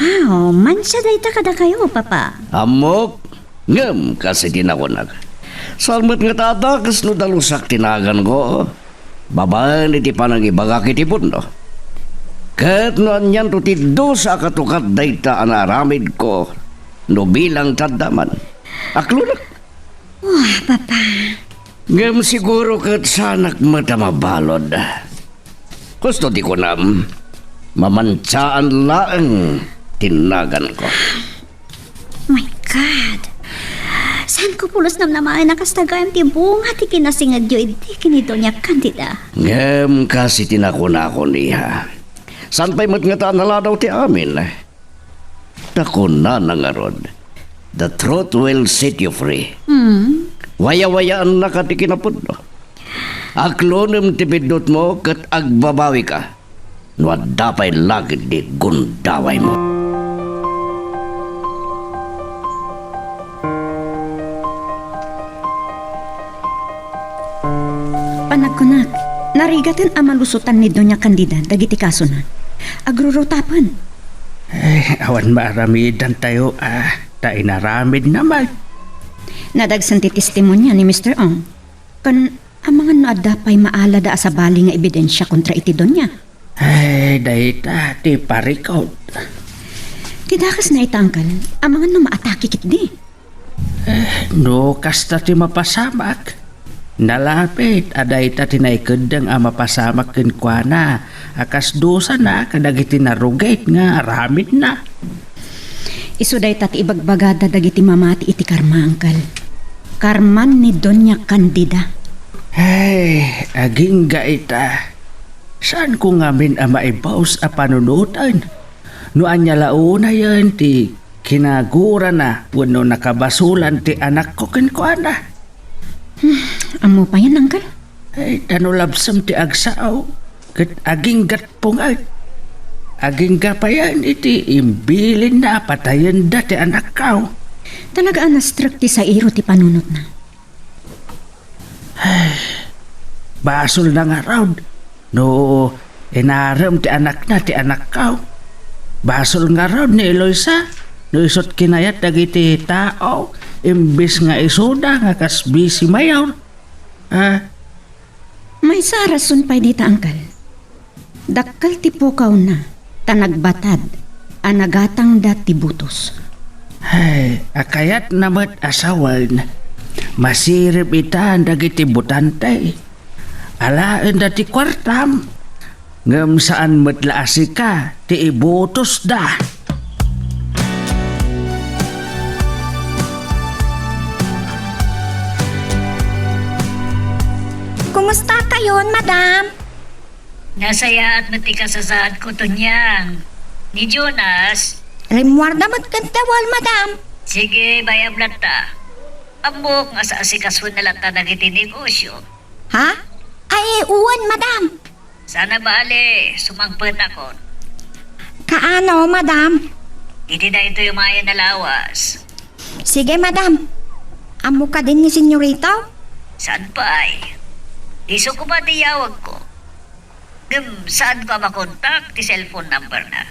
Wow, mansa da ita kada kayo, papa. Amok, ngam kasi tinakunag. Salmat nga tatakas no dalusak tinagan ko. Babae iti panagibagak iti pundo. Kat no anyan to ti dosa katukat dayta anaramid ko no bilang tadaman. Aklunak. Wah, papa. Ngam siguro kat sanak mata mabalod. Gusto di ko nam mamansaan laeng tinagan ko. My God. Saan ko pulos nam naman nakastagayam ti bunga ti kinasingad yo iti kinito niya Candida. Ngam kasi tinakuna ko niya. San pa'y matngata nala daw ti amin. Takuna na nga rod. The truth will set you free. Waya-wayaan na ka ti kinapuno. Aklonem ti bidot mo kat agbabawi ka. No dapay lagi di gundaway mo. Panagkunak, narigatan ang malusutan ni Doña Candida dagiti kaso na. Agrurotapan. Awan maaramidan tayo, ta inaramid naman. Nadagsan ti testimonya ni Mr. Ong. Kan ang mga naadapay maala da sa bali nga ebidensya kontra iti Doña. Dayta, ti parikot. Tidakas na itangkal, ang mga maatake kit di. No, kasta ti mapasamak. Nalapit, adayta tinaikadang ang mapasamak kinkwana. Akas dosa na, kadagiti narugait nga, aramid na. Isuday tati ibagbagada dagiti mamati iti karma, angkal. Karman ni Doña Candida. Aging gaita. Saan ko ngamin ang maibaws a panunutan? No anya launa yan ti kinagura na wano nakabasulan ti anak ko kinkwana. Amo pa yan, angkal? Tanulabsam ti agsaaw. Kat aging gatpungat. Aging gapayan iti imbilin na patayan da ti anak kao. Talaga ang nastruck ti sa iro ti panunot na. Basol na nga raw. No, inaram ti anak na ti anak kao. Basol nga raw ni Eloisa. No isot kinayat dagiti tao. Imbis nga isoda nga kasbi si mayaw. May sa rason pa dita, angkal. Dakkal ti pukaw na, tanagbatad, anagatang dati butos. Akayat namat asawan. Masirip itan dagiti butantay. Alaan dati kwartam. Ngam saan matlaasi ka, ti ibutos da. Kumusta kayon, madam? Nasaya at matikasasad ko to niyang. Ni Jonas, Rimwarda mo't kantawal, madam. sige bayablat ta. Ambok nga sa asikasun na lang ta nagiti negosyo. Ha? Ay, uwan, madam. Sana bale, sumangpet ako. Kaano, madam? Hindi na ito yung maya na lawas. Sige, madam. Amo ka din ni senyorito? Saan pa ay? Iso ko ba tiyawag ko? Saan ko makontak ti cellphone number na?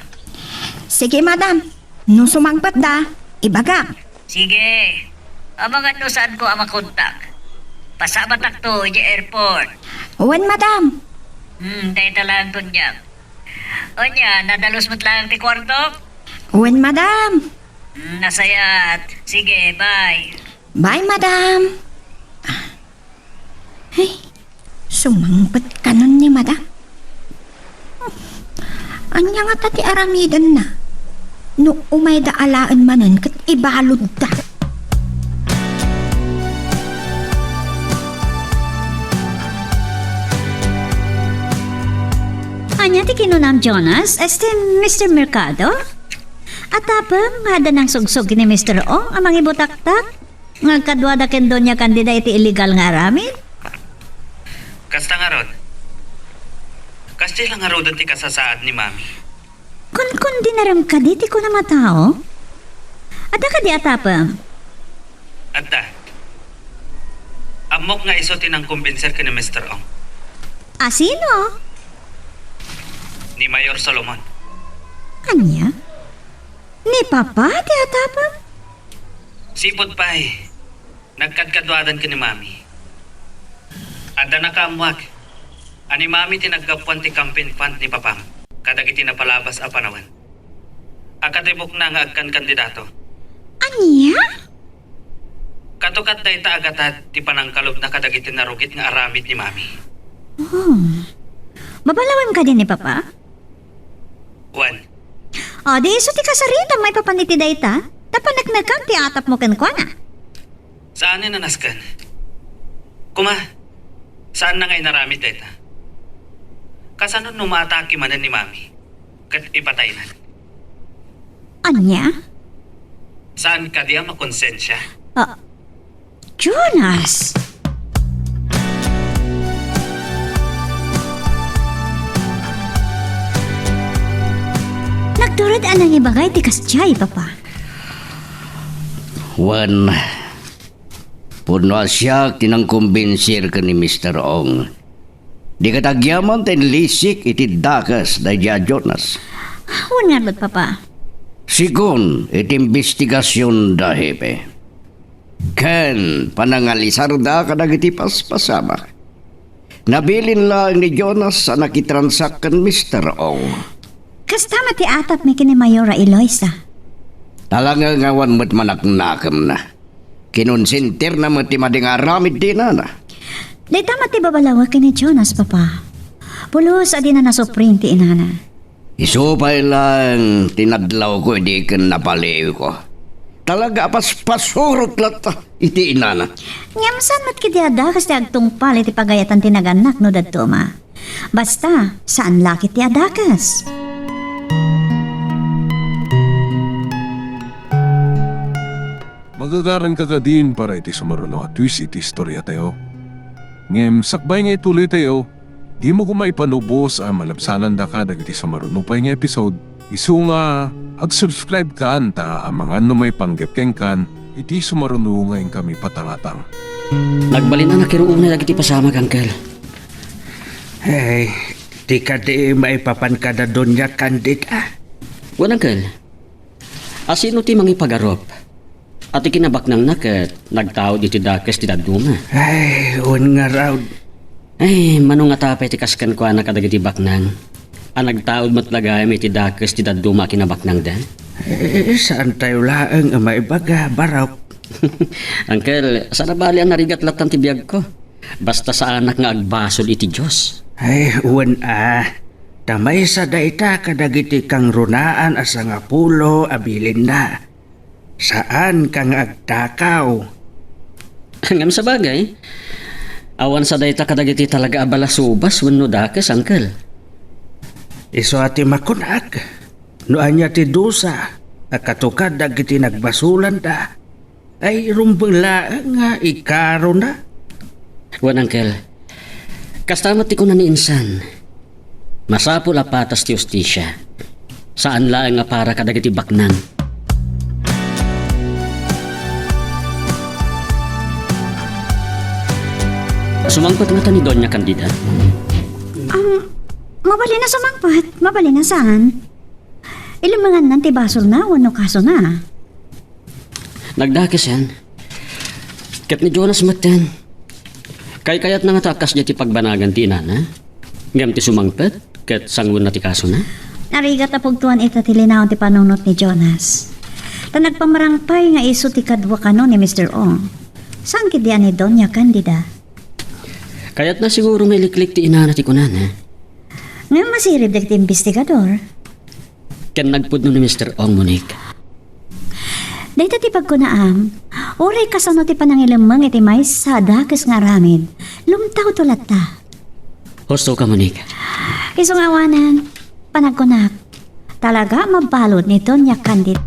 Sige, madam. No sumangpat da, ibaga. Sige. Amangan no saan ko makontak. Pasabat ako di airport. Uwan, madam. Tayo talang to niya. O niya, nadalos mo't lang ti kwarto? Uwan, madam. Nasayat. Sige, bye. Bye, madam. Hey, sumangpat ka nun ni madam. Anya nga tati aramidan na. No umay da alaan manan kat ibalod da. Anya ti kinunam Jonas, este Mr. Mercado? At tapang hada ng sugsog ni Mr. Ong amang ibutaktak? Nga kadwada ken Doña Candida iti illegal nga aramid? Kasta nga ron. Kasta lang nga ron ti kasasaad ni Mami. Kun dinaram ka di ko na matao? Ada ka di atapam? Adda. Amok nga iso tinang kumbinser ka ni Mr. Ong. Sino? Ni Mayor Solomon. Kanya? Ni Papa di atapam? Sipod pa eh. Nagkadkadwadan ka ni Mami. Adda na kaamwag. Ani Mami tinagkapuan ti campaign fund ni Papam. Kadagiti na palabas a panawan. Akatibok na nga agkan kandidato. Anya? Katukat da ita agatat ti panangkalob na kadagiti narugit nga aramid ni Mami. Oh. Mabalawan ka din ni Papa? Juan, Di iso ti kasarita may papaniti da ita? Tapanagnagang ti atap mo kan kwa na. saan na naskan? Kuma, saan na ngay naramid da ita? Kasanon numataki manan ni Mami? Kat ipatay na. Anya? Saan ka diya makonsensya? Jonas! Nagturad anang ibagay ti kasjay, Papa. Wan, puno siya tinangkumbinsir ka ni Mr. Ong. Di katagyaman ten lisik iti dakas da Dia Jonas. Huwag nga ba't, Papa? Sigun iti investigasyon da hepe. Ken panangalisar da kadagiti paspasama. Nabilin lang ni Jonas sa nakitransak kan Mr. Ong. Kastama ti atap mi kini Mayora Eloisa. Talaga ngawan mo't manaknakam na. Kinonsintir na mo't mading aramid din na. Day tama ti babalawa kini Jonas, Papa. Pulos adi na nasuprin ti inana. Isupay lang tinadlaw ko di kan napaliw ko. Talaga pasurot lata iti inana. Ngamsan mat kiti adakas ti agtungpal iti pagayatan tinaganak no dadto ma. Basta, saan laki ti adakas? Magagaran ka din para iti sumaruno at twist iti istorya tayo. Ngem, sakbay nga ituloy tayo, di mo ko maipanubos ang malabsanan da ka dagiti sumaruno pa nga episode. Isu nga, ag-subscribe ka anta ang mga ano may panggepkeng kan, iti sumaruno ngayon kami patangatang. Nagbalin na nakiroon na lagi ti pasamag, Uncle. Hey, di ka di maipapan ka na doon niya, Candida. Wan, Uncle. Asino ti mangipagarop? At ikinabaknang nakat, nagtao di ti dakes ti daduma. Ay, un nga raw. Ay, manong nga tapay ti kaskan ko anak kadagiti baknang. Ang nagtaod mo't lagay may ti dakes ti daduma kinabaknang dan. Saan tayo laang maibaga, barok? Uncle, sana bali ang narigat latan ti biyag ko. Basta sa anak nga agbasol iti Diyos. Ay, un tamay sa daita kadagiti kang runaan asa nga pulo abilin na. Saan kang agtakaw? Ngam sa bagay, awan sa dayta kadagiti talaga abalasubas wenno dakes, Uncle. Iso ati makunag. Noan niya ti dusa. Akatukad dagiti nagbasulan da. Ay rumbela nga ikaro na. Wan, Uncle. Kastamat ti ko na ni insan. Masapul a patas ti ustisya. Saan laeng nga para kadagiti baknang. Sumangkot nga ta ni Doña Candida. Mabali na sumangpat. Mabali na saan? Ilumangan ng tibasol na, wano kaso na. Nagdakis yan. Kat ni Jonas Matan. Kayat na nga takas niya ti pagbanagan ti inana. Ngam ti sumangpet, kat sangun na ti kaso na. Narigat na pugtuan ita tilinaon ti panunot ni Jonas. Ta nagpamarangpay nga iso ti kadwa kano ni Mr. Ong. Saan kidyan ni Doña Candida? Kayat na siguro may liklik ti inana ti kunan, ha? Nga masirib dagiti investigador. Kan nagpud no ni Mr. Ong, Monique. Dahito ti pagkunaam, oray kasano ti panangilamang iti may sa dakes nga ramid. Lumtaw tulat ta. Husto ka, Monique. Isungawanan, panagkunak. Talaga mabalot ni Doña Candida.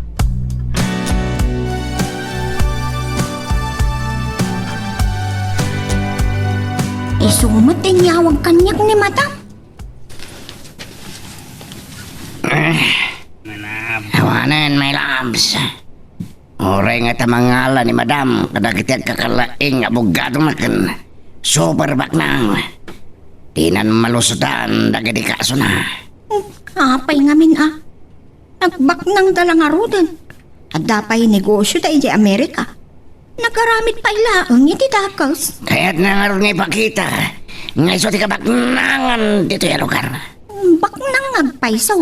Isumat ay niyawag kanyak ni madam. Awanan, my loves. Oray nga tamangala ni madam, kadagitiag kakalaing abogado makan. Super baknang. Tinan malusutan, dagadi kaso na. Apay ngamin Nagbak ng dalang arudan. At dapay negosyo tayo di Amerika. Nagaramit pa ilaang iti dakos. Kaya't nangaroon nga ipakita. Nga iso ti kabaknangan dito yung lugar. Bak nang nagpaisaw.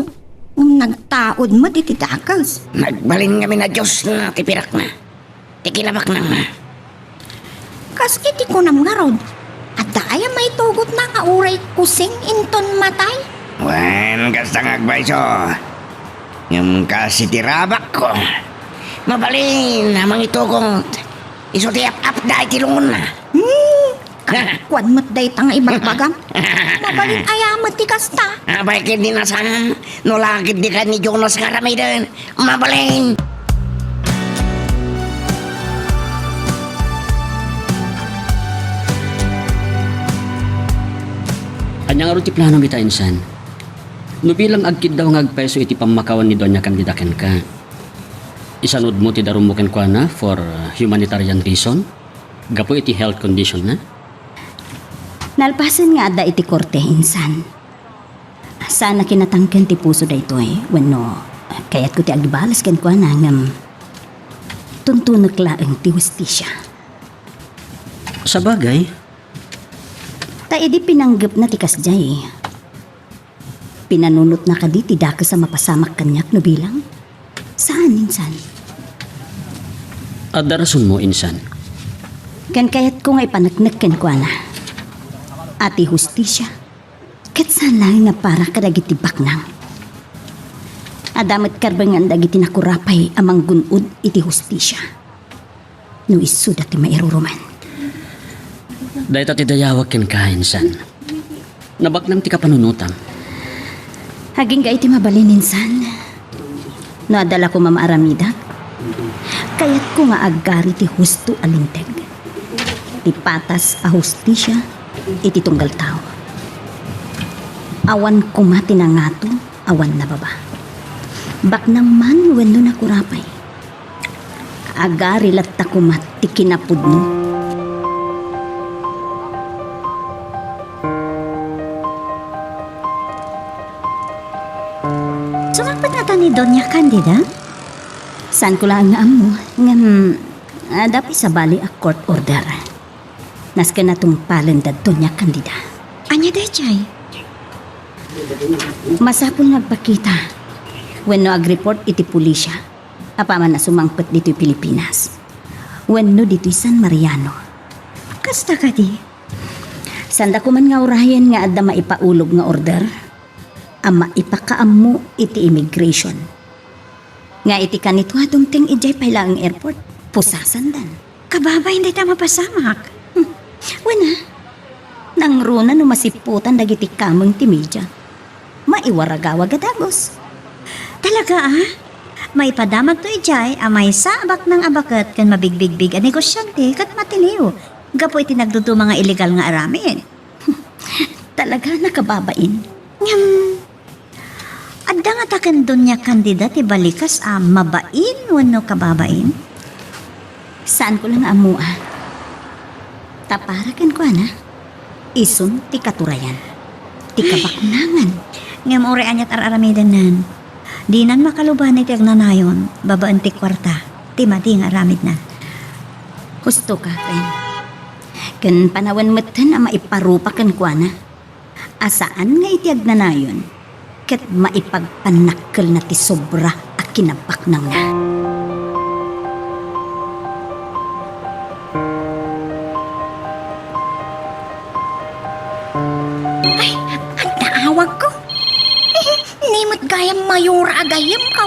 Nagtaod mo iti dakos. Nagbalin kami na Diyos na tipirak na. Tikinabaknang na. Kas iti ko nam ngarod. At daya may tugot na nga uray kusing inton matay. Wen, kasta ngagbayso. Yung kasi tirabak ko. Mabalin, namang itugot. Iso tiap-ap dahil tilungon na. Kwan mat day tanga ibagbagam. Mabalin ayamat ti kasta. Abay kid din nasan. Nulakid di ka ni Jonas Karamidan. Mabalin. Anya nga ro ti plano mita insan. No bilang agkid daw ngagpeso iti pamakawan ni Doña Candida ken ka. Isanod mo ti darum mo ken kuana for humanitarian reason. Gapo iti health condition na. Nalpasan nga ada iti korte insan. Sana kinatangken ti puso da ito wenno kayat ko ti agibalas ken kuana ngam tuntunak laeng ti hustisya. Sa bagay, Ta edi pinanggap na ti kasjay. Pinanunot na kadi ti daka sa mapasamak kanyak no bilang. Saan insan? adda rason mo insan. Kan kayat ko nga ipanaknak ken kuana. Ati hustisya. Ket sana nga para kadagiti baknang. Adamet karbangan dagiti nakurapay amang gunud iti hustisya. No isu dati mairuruman. Dahil ti dayawag ken ka insan. Nabaknang ti kapanunutan. Haging ga iti mabalin insan. No adala ko mamaaramidak. Kayat ko nga agari ti husto alinteg. Ti patas a hustisya iti tunggal tao. Awan kumati na ngato, awan na baba. Baknang man wenno nakurapay. Agari latta kumat ti kinapudno. Sumagpat nga ta ni Doña Candida? Saan ko lang nga amo, dapat sa bali a court order. Nas ka na tong palendad Doña Candida. Anya day, Chay? Masapol nagpakita. When no ag-report iti pulisya, apaman na sumangpet dito'y Pilipinas. When no dito'y San Mariano. Kasta ka di? Sanda ko man nga urayan nga adda maipaulog nga order, ama ipakaammo iti immigration. Nga iti kanito atong ting ijay pailaang airport, pusasan dan. Kababay hindi ta mapasamak. Wena, nang runa no masiputan dagiti kamong ti media. Maiwaragawa gadagos. Talaga May padamag to ijay amay sabak ng abakat kan mabigbig-big a negosyante kat matiliw. Gapo iti nagdudu mga illegal nga aramin. Talaga nakababain. Adda nga taken Doña Candida ti balikas mabain wano kababain? Saan ko lang amua? Taparakan ko isun ti katurayan. Ti kabaknangan. Ngam ore anyat aramidan nan. Di nan makaluban iti agnanayon, babaan ti kwarta, ti mati nga aramid na. Husto ka, friend. Kan panawan matan ang maiparupakan ko asaan nga iti agnanayon, ket maipagpanakkel na ti sobra a kinabaknang na. Naawag ko. Nimot gayam Mayura agayam ko.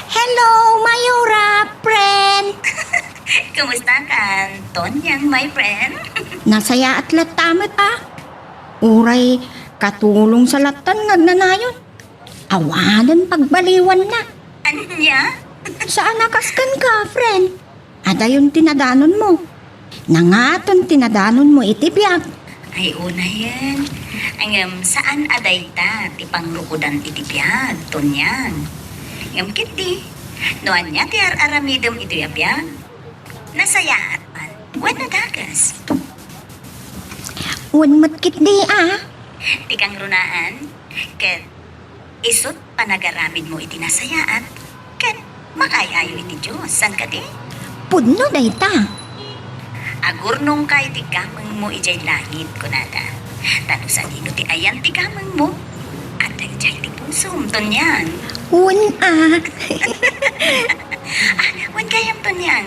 Hello, Mayura, friend. Kumusta ka, Tonyang, my friend? Nasaya at latamat Uray, katulong sa latan ngagnanayon. Awanan pagbaliwan na. Anya? Saan nakaskan ka, friend? Ada yung tinadanon mo. Nangaton tinadanon mo iti biyak. Ay, una yan. Saan aday ta? Ti panglukudan iti biyag. Tunyan. Kit di. Noan niya ti aramidom iti biyag. Nasayaat man. Wano dagas. Unmat kit di ah. Ti kang runaan. Ket isot panagaramid mo iti nasayaat. Ket makayayo iti Diyos. San ka di? Pudno dayta. Agur nung kay ti gamang mo ijay langit kunada. Tano sa nino ti ayan ti gamang mo. At ijay ti pusong tunyan. Un ah. Wan kayam tunyan.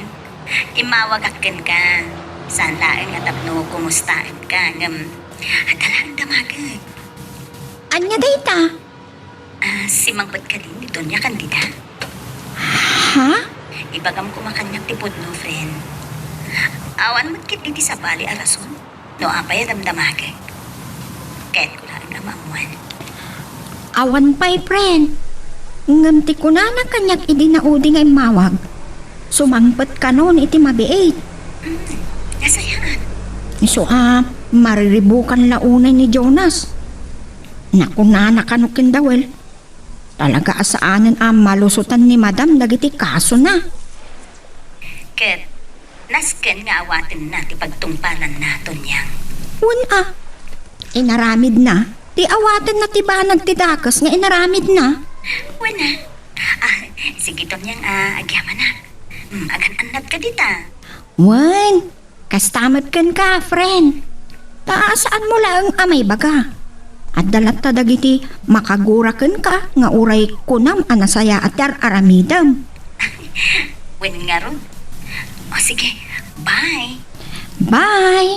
Imawagakken ka. Saan laeng nga tapno kumustaan ka. Adalang damagag. Anya dayta? Si Mangbad ka din dito niya kandida. Ha? Ibagam kumakanyak ti pudno, friend. Awan magkit di sa bali arason. No apay damdamagay. Kahit ko lang namamuan. Awan pa'y friend. Ngamti ko na kanyak idi na udi ngay mawag. Sumangpat ka noon iti mabiit. Nasayaan. So mariribukan launay ni Jonas. Nakunana kanukin dawel. Talaga asaanan malusutan ni madam dagiti kaso na. Ket nasken nga awatin na ti pagtungpalan naton yang. Un inaramid na. Ti awaten na ti banag ti dakas nga inaramid na. Wala. Sige ton yang agyaman na. Agan anad ka dita. Wan, kastamat kan ka, friend. Taasaan mo lang amay baga. At dalat ta dagiti makaguraken ka nga uray kunam anasaya at aramidam. Wen nga ron. O sige, bye. Bye.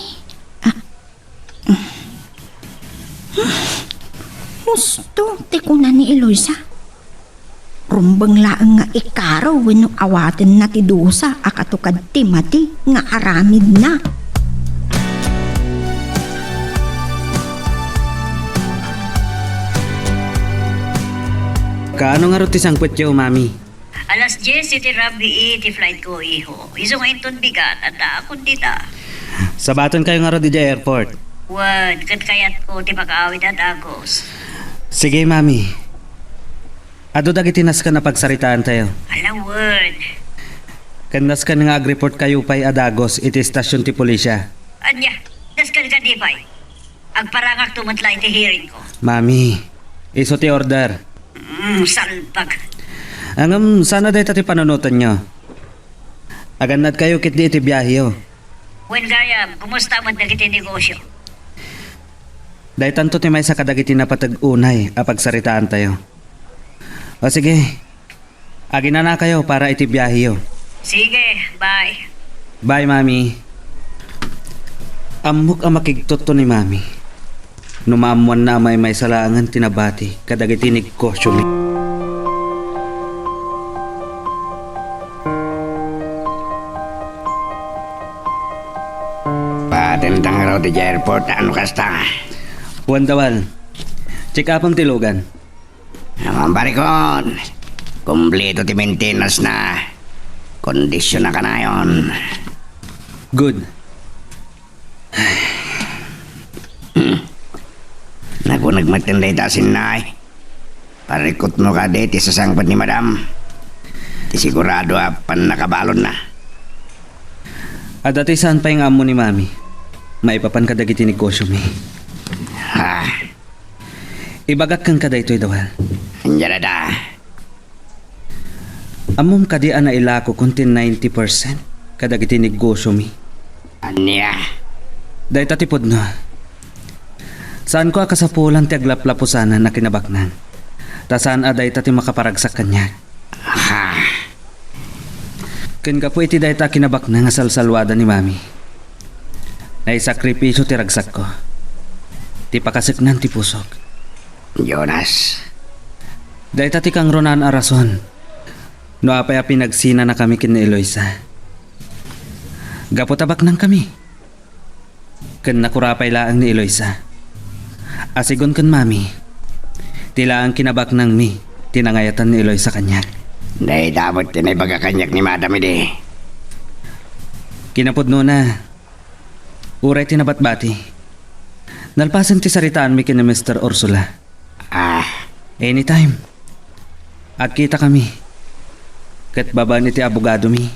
Gusto, tiko na ni Eloisa. Rumbang laang nga ikaraw wenno awaten na ti dusa akatukad ti mati nga aramid na. Kaano nga ro ti sangpet yo, mami? Alas 10 iti rabi iti flight ko, iho. Iso nga iton bigat at akon dita. Sabaton kayo nga ro di airport. Wad, kat kayat ko ti pag-awid at agos. Sige, mami. Ado dagiti nas ka na pagsaritaan tayo. Ala, wad. Kandas ka nga ag-report kayo pa'y adagos iti stasyon ti pulisya. Anya, daskal ka di ba'y? Agparangak tumatlay ti hearing ko. Mami, iso ti order. Salpag. Sana dahi ti panunutan nyo. Aganad kayo kit di iti biyahe. Wen gayam, kumusta man dagiti negosyo? Dahi tanto ti may sa kadagiti na patag-unay apagsaritaan tayo. O sige, agina na kayo para iti biyahe. Sige, bye. Bye, mami. Amok ang makigtot to ni mami. Numamuan na may salangan tinabati kadagiti negosyo ni. Patentang raw di airport, ano kasta? Wandawal, check up ang tilugan. Ang barikon, kumpleto ti maintenance na. Kondisyon na ka na yun. Good. Naku nagmatinday tasin na eh. Parikot mo ka di, ti sasangpat ni madam. Ti sigurado pan nakabalon na. At dati saan pa yung amo ni mami? Maipapan ka dagiti negosyo mi. Ha, Ibagat kang kada ito'y dawal. andyan na da. Amom kadi ana ilako kunti 90% kadagiti negosyo mi. Anya, Dahil tatipod no. Saan ko akasapulan ti aglaplapusanan na kinabaknan? Ta saan aday tati makaparagsak kanya? ha, Ken ka po iti dahi ta kinabaknan nga salsalwada ni mami. Naisakripisyo ti ragsak ko. Ti pakasiknan ti pusok. Jonas. Dahil tati kang ronan arason. No apay pinagsina na kami kin ni Eloisa. Gapotabak nang kami. Ken nakurapay laang ni Eloisa. Asigon ken mami. Tila ang kinabak nang mi. Tinangayatan ni Eloisa kanya. Dahil dapat tinay bagakanyak ni madam ide. Kinapod no na. Uray tinabat-bati. Nalpasan ti saritaan mi kina Mr. Ursula. Anytime. Agkita kami. Kat baba ni ti abogado mi.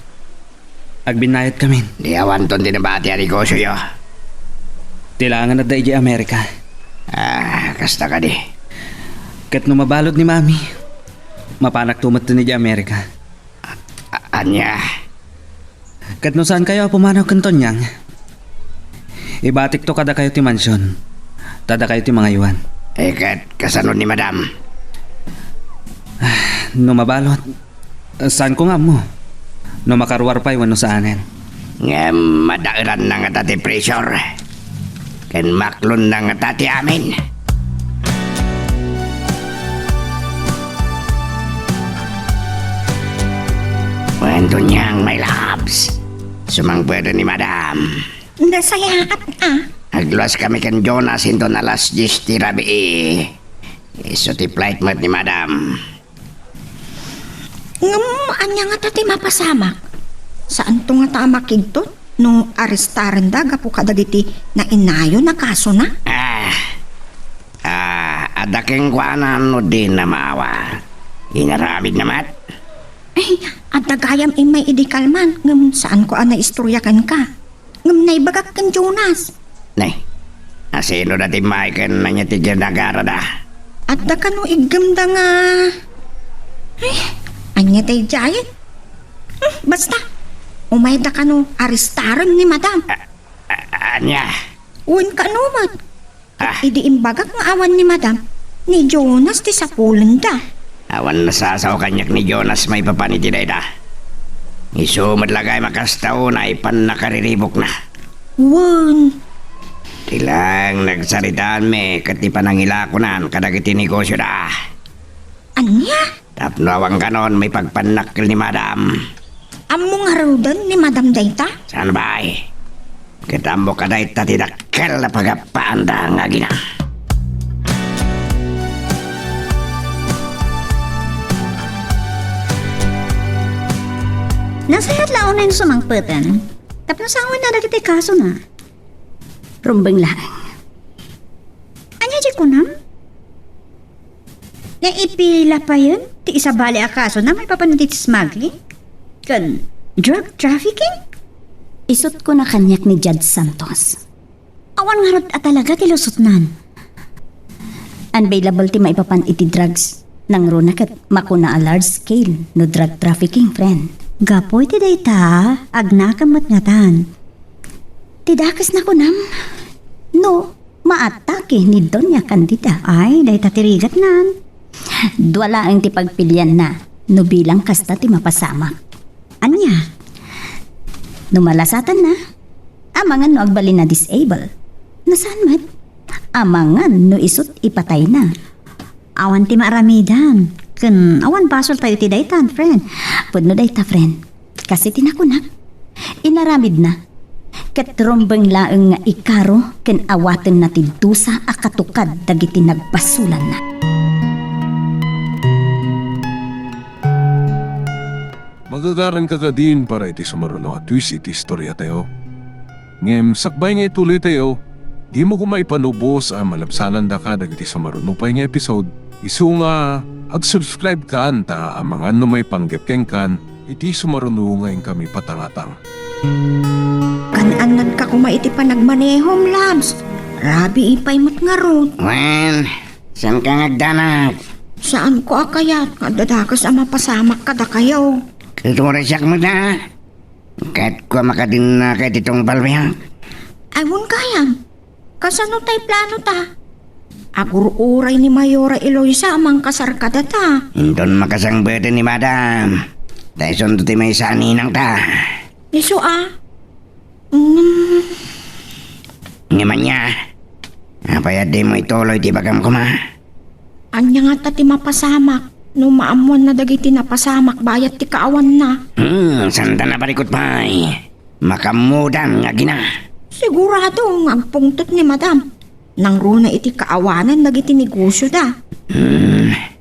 Agbinayad kami. Di awan ton tinabati ang negosyo yo. Tilangan na da iji Amerika. Kasta ka di. Kat numabalod ni mami. Mapanak tumat ni iji Amerika. Anya, Kat no saan kayo pumanaw kanton yang? Ibatik to kada kayo ti mansyon. Tada kayo ti mga iwan. kat kasanod ni madam. No mabalot. Saan ko nga mo? No makarwar pa iwan no saanin. Nga madairan na nga tati pressure. Ken maklon na nga tati amin. Kwento niyang may labs. Sumang pwede ni madam. Nasayakat Agluwas kami kan Jonas into na alas 10 ti rabi. Iso ti flight mat ni madam. Anya nga tati mapasamak. Saan to nga ta makigtot? Nung arestaran da, gapo kadagiti na inayo na kaso na? Adaking kwanan no din na maawa. Inaramid namat. Ay, at dagayam may idikalman. Ngam saan ko na istoryakan ka? Ngam naibagak kan Jonas. Nay, asino na ti Michael na niya ti ginagara da. At da kano igamda nga... Ay, anya tay jayan? Basta, umay da kano arestaran ni madam. Anya, Uwan ka numat. Idi imbagak nga awan ni madam. Ni Jonas ti sapulan da. awan nasasaw kanyak ni Jonas may papanitiday da. Iso madlagay makastaw na ipan nakariribok na. Uwan. Tilang nagsaritaan me kati panangilakonan kadagiti negosyo da. Anya? Tapno awang kanon may pagpanakil ni madam. Among harudan ni madam dayta? Saan ba ay? Kitambo ka dahi tatidakkel na pagapaanda nga gina. Nasayat laon na yung sumangpatan. Tapos sa awan na dagiti kaso na. Rumbeng lang. Anya di ko nam? Nga ipila pa yun? Ti isabali a kaso na may papanutit smuggling? Kan drug trafficking? Isot ko na kanyak ni Judge Santos. Awan nga rod at talaga ti lusot nan. Unavailable ti maipapan iti drugs. Nang runa kat makuna a large scale no drug trafficking, friend. Gapoy ti dayta, agnakamat nga tan. Tidakas na ko nam. No, maatake ni Doña Candida. Ay, dayta tirigat nan. Dwala ang ti pagpilyan na. No bilang kasta ti mapasamak. Anya? Numalasatan na. Amangan no agbalin na disable. Nasaan mat? Amangan no isot ipatay na. Awan ti maaramidan. Kan awan basol tayo ti daytan, friend. Pudno dayta, friend. Kasi tinakunak. Inaramid na. Katrumbang laeng nga ikaro ken awaten na ti dusa a katukad dagiti nagbasulan na. Magagaran ka ka din para iti sumaruno at twist iti istorya tayo. Ngem, sakbay nga ituloy tayo, di mo kumaipanubos ang malapsanan da ka dagiti sumaruno pa nga episode. Isu nga, ag-subscribe ka anta ang mga may panggepkeng kan, iti sumaruno ngayon kami patangatang. Kananad ka kumaiti pa nagmanehom, labs. Rabi ipay mo't nga rot. Wen, saan ka ngagdanag? Saan ko akayat? Kadadakas ang mapasamak kada kayo. Tuturesak mo na. Kahit ko makadin na kahit itong balbihang. Aywon kayang. Kasano tay plano ta? Agur-uray ni Mayora Eloisa amang kasarkada ta. Indon makasang bete ni madam. Dahil sunto ti may saninang ta. Iso Ngaman niya. Apayad di mo ituloy ti bagam kuma. anya nga ta ti mapasamak. No maamuan na dagiti napasamak bayat ti kaawan na. Sanda na barikot pa'y. Makamudan nga gina. Sigurado nga agpungtot ni madam. Nang runa iti kaawanan dagiti negosyo da.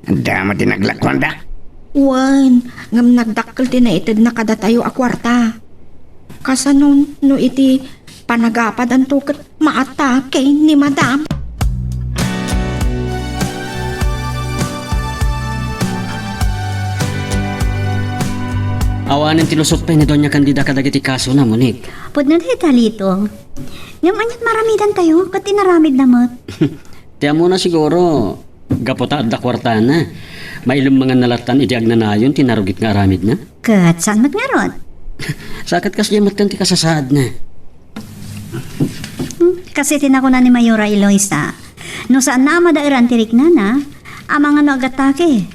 Dama ti naglakwan da. Wan, ngam nagdakkel ti na itid na kada tayo a kwarta. Kasanon no iti panagapad ang tukat maatake ni madam. Awanan tilusot pa ni Doña Candida kadagiti kaso na, Monik. Pud na dito lito. Ngam anyat maramidan tayo, kat tinaramid na mat. Tiyan mo na siguro, gapota at dakwarta na. May ilang mga nalatan idiag na nayon, tinarugit nga aramid na. Kat saan magnaron? Sakat kasi yamat kan ti kasasaad na. Kasi tinako na ni Mayora Eloisa. No saan na madairan tirik na na, amang ano agatake.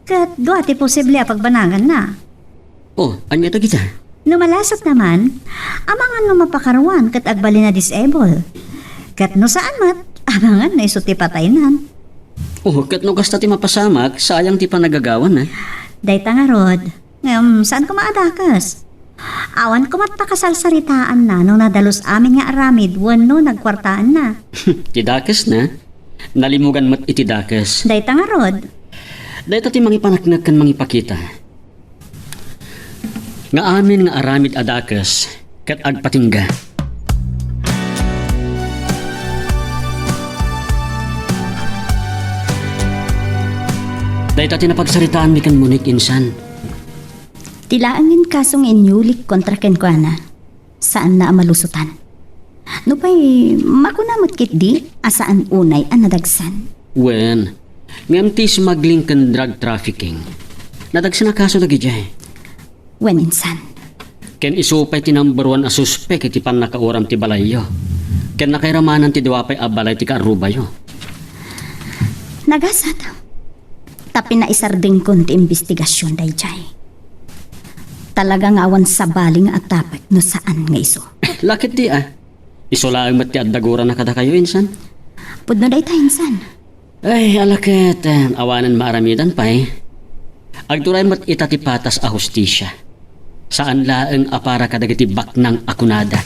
Kat duwati posible pagbanagan na. Oh, anya to kita? No malasot naman, amang ano mapakaruan kat agbali na disable. Kat no saan mat, amangan na isuti pataynan. Oh, kat no kasta ti mapasamak, sayang ti panagagawan na. Dayta nga rod, ngam saan ko maadakas? Awan ko matpakasalsaritaan na nung nadalos amin nga aramid wano nagkwartaan na. Tidakes na. Nalimugan mat itidakes. Dayta nga rod, Dahil ti mangipanaknag kan mangipakita. Nga amin nga aramid adakes, kat agpatingga. Dahil ti napagsaritaan mi kan Monik insan. Tilaangin kasong inyulik kontra ken kuana. Saan na amalusutan? No pa'y makunamot kit di, asaan unay ang nadagsan. Wen, ngam ti smuggling kan drug trafficking. Nadagsan na kaso lagi jay. When insan. Ken isupay ti number 1 a suspect iti pan nakauram ti balayo. Ken nakairamanan ti diwapay a balay ti kaarubayo. Nagasat. Tapi na isarding kon ti investigasyon day jay. Talagang awan sa baling at tapat no saan nga iso. Lakit di ah. Isulaang mat ti addagura na kada kayo insan. Pudno day ta insan. Ay, alakit. Awanan maaramidan pa eh. Agduray mat itati patas a hustisya. Saan laeng apara kadagiti baknang akunada.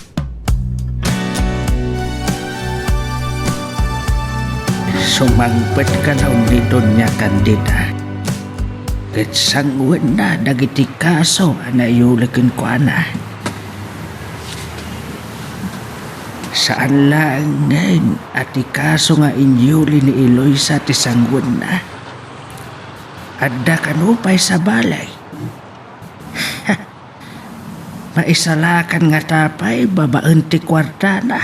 Sumangpet ka na dito niya Candida. Ket sangwen na dagiti kaso na iulikin ko na. Saan lang ngayon at ikaso nga inyuli ni Eloisa ti sangwen na. Adda kanupay sa balay. Maisalakan nga tapay babaan ti kwarta na.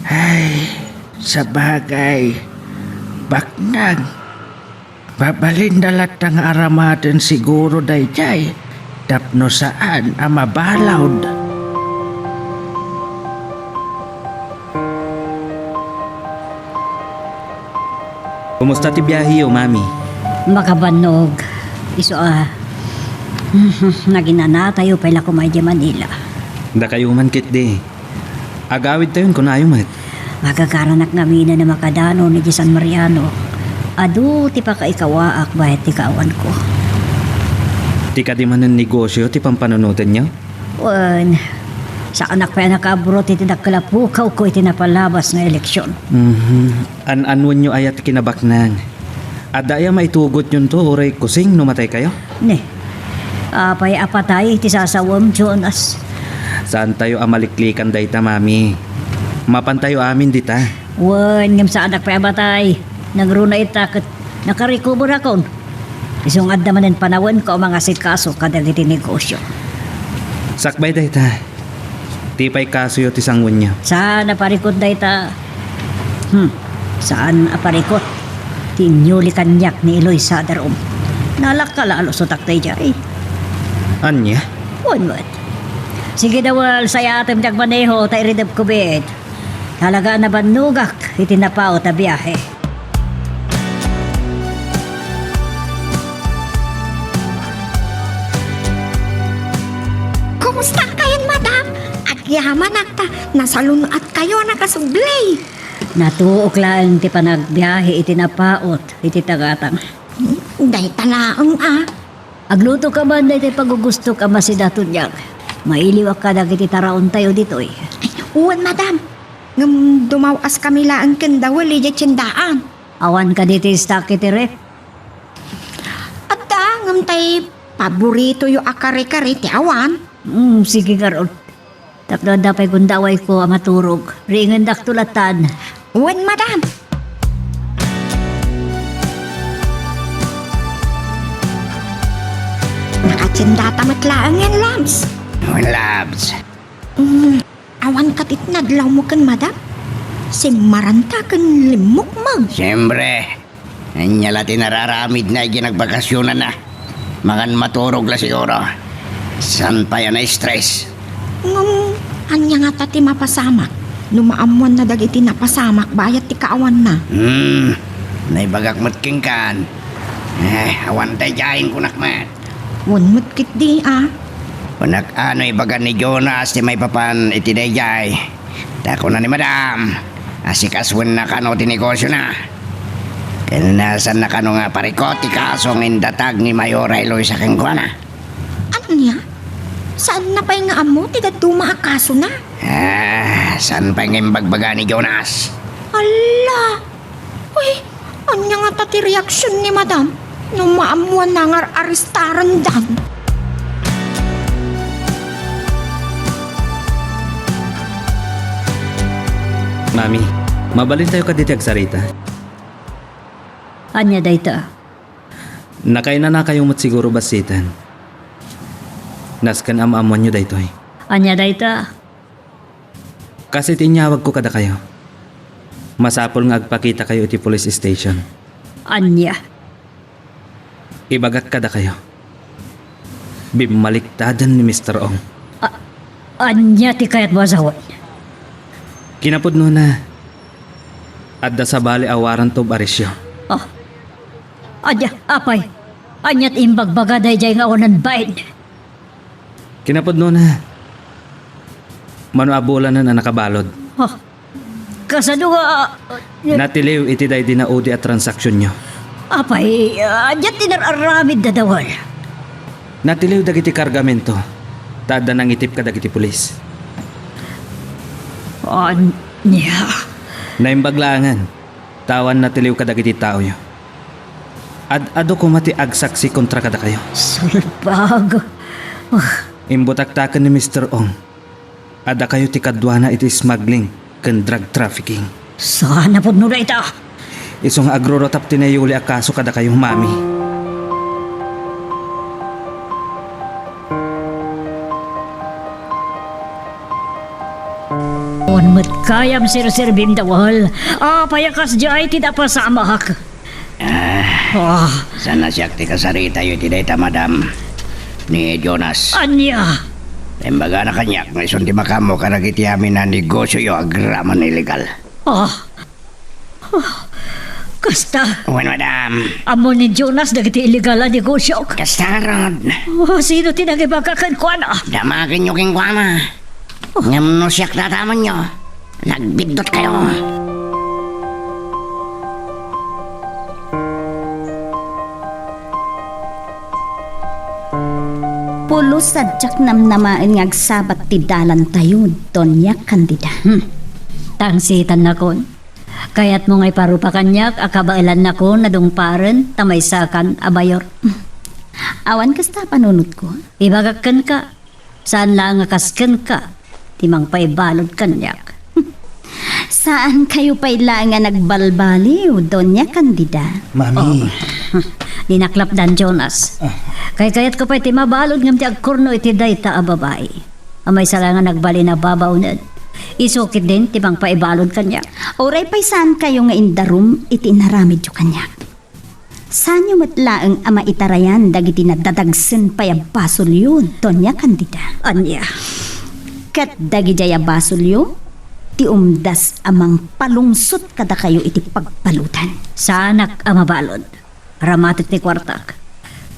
Ay, sa bagay, baknang. Babalin dalat ang aramaden siguro dayjay. Tapno saan ang mabalawd. Kumusta ti biyahe yo, mami? makabanog. Iso naginana tayo pala kumay di Manila. Da kayo man kit di. Agawid tayo kung ayaw mat. Magkakaranak namin na makadano ni San Mariano. Adu, ti pa kaikawaak bahit ti kaawan ko. Ti ka di man ng negosyo, ti pampanunutan niyo? Wan, sa anak pa nakabro ti tinagkalapukaw ko iti napalabas na eleksyon. An-anwan nyo ayat kinabaknan. At daya maitugot yun to, oray kusing, numatay kayo? Ne, apay apatay ti sasawam Jonas. Saan tayo amaliklikan dayta, mami? Mapantayo amin dita. Wan, ngam sa anak pa batay. Nagruna itakot, nakarecover akon. Isong adda manen panawan ko ang mga sitkaso kadagiti negosyo. Sakbay dayta. Tipay kaso yo ti sangwan niya. Saan aparikot dayta? Saan aparikot? Tinyuli kanyak ni Eloy sa darom. Nalakalalo sa taktay jay. Anya? Wan. Sige dawal saya atem jagmaneho ta iridab kubit. Talaga na banugak itinapao ta biyahe. Kumusta kayan, madam? Agyaman akta, nasalunat kayo nakasublay. Natuok lang ti panagbiyahe itinapaot iti tagatang. Day talaang Agluto ka man na iti pagugusto ka masidaton yang. Mailiw ka dagiti taraon tayo ditoy. Uwan, madam. Ngam dumawas kami laang kendawali di tiyandaan. Awan ka diti stak iti rep. At ngam tay paborito yung akare-kare ti awan. Sige karon. Tapno dapay gundaway ko ang maturog. Ringan dak tulatan. Wen, madam. Nakatsinda tamatlaan yan, Labs. Labs. Awan katit nadlaw mo kan, madam. Si maranta kan limok mag. Siyempre, anya lati nararamid na ginagbagasyonan na. Makan maturog la siguro. San pa yan na stress? Anya nga tati mapasamak. Numaamuan na dagiti napasamak, bayat ti kaawan na. Naibagak matking kan. Awan tayo jahin kunak mat. Wan kit di Kunak ano ibagan ni Jonas ti may papan iti dayjay. Dako na ni madam. Asikaswan na kano ti negosyo na. Kanasan na kano nga parikot ti kasong indatag ni Mayor Eloy sa kengkwana. Anya? Saan na pa'y nga amo? Tiga dumaakaso na. Saan pa yung bagbaga ni Jonas? Ala! Uy, anya nga tati reaksyon ni madam? Nung maamuan na nga aristaran dan. Mami, mabalin tayo ka diti agsarita. Anya dayta. Nakay na kayong siguro basitan. Naskan am-amuan nyo daytoy. Anya dayta. Kasi tinyawag ko kada kayo. Masapol nga agpakita kayo iti police station. Anya. Ibagak kada kayo. Bimaliktadan ni Mr. Ong. Anya ti kayat wasawon. Kinapod no na. Adda sa bali awaran to barisyo. Anya, apay. Anyat imbagbaga dayjay nga onan baid. Kinapod no na. Manuabulan na nakabalod. Kasado nga... Natiliw iti day dinaudi at transaksyon nyo. apay, anyat tinararamid na dawal. Natiliw dagiti kargamento. Tada nang itip ka dagiti pulis. Anya. Naimbaglangan. Tawan natiliw ka dagiti tao yo. Ado ko mati agsaksi kontra kada kayo. Sulpag. Imbutaktakan ni Mr. Ong. Ada kayo ti kadwana iti smuggling ken drug trafficking. Sana po nula ita. Isong agrorotap tinayuli akaso kada kayong mami. Unmat kayam sir-sirbim dawal. Payakas jay tidak pasamak. Sana siyak ti kasarita yu ti dayta madam ni Jonas. Anya. Imbaga na kanyak nga ison ti makamo karagiti amin na negosyo yu agraman illegal. Kasta. Wen madam. Amo ni Jonas dagiti illegal na negosyo. Kastarod. Sino tinagibagakan ko na? Damakin nyo king kwama. Ngam no siyak tataman nyo. Nagbidot kayo. Pulo sadyak namnamaan nga agsabat ti dalan tayo, Doña Candida. Tangsitan na kon. Kaya't mo ngay parupa kanyak, akabailan na ko na dungparen, tamaysakan, abayor. Awan kasta panunod ko. Ibagakan ka. Saan lang akaskan ka? Timang paibalod kanyak. Saan kayo pailangan nagbalbaliw, Doña Candida? Mami. Dinaklap dan Jonas. Kayat ko pa iti mabalod ngam ti agkurno iti dayta a babae. Amay salangan nagbali na babaunan. Isukit din timang paibalod kanyak. Oray pa'y saan kayo nga indarum iti inaramid yu kanyak? Saan yu matlaang ama itarayan dagiti nadadagsen pa'y abasol yu, Doña Candida? Anya. Kat dagi jaya basol yu, ti umdas amang palungsot kada kayo iti pagpalutan. Sanak a mabalod. Ramatit ti kwartak.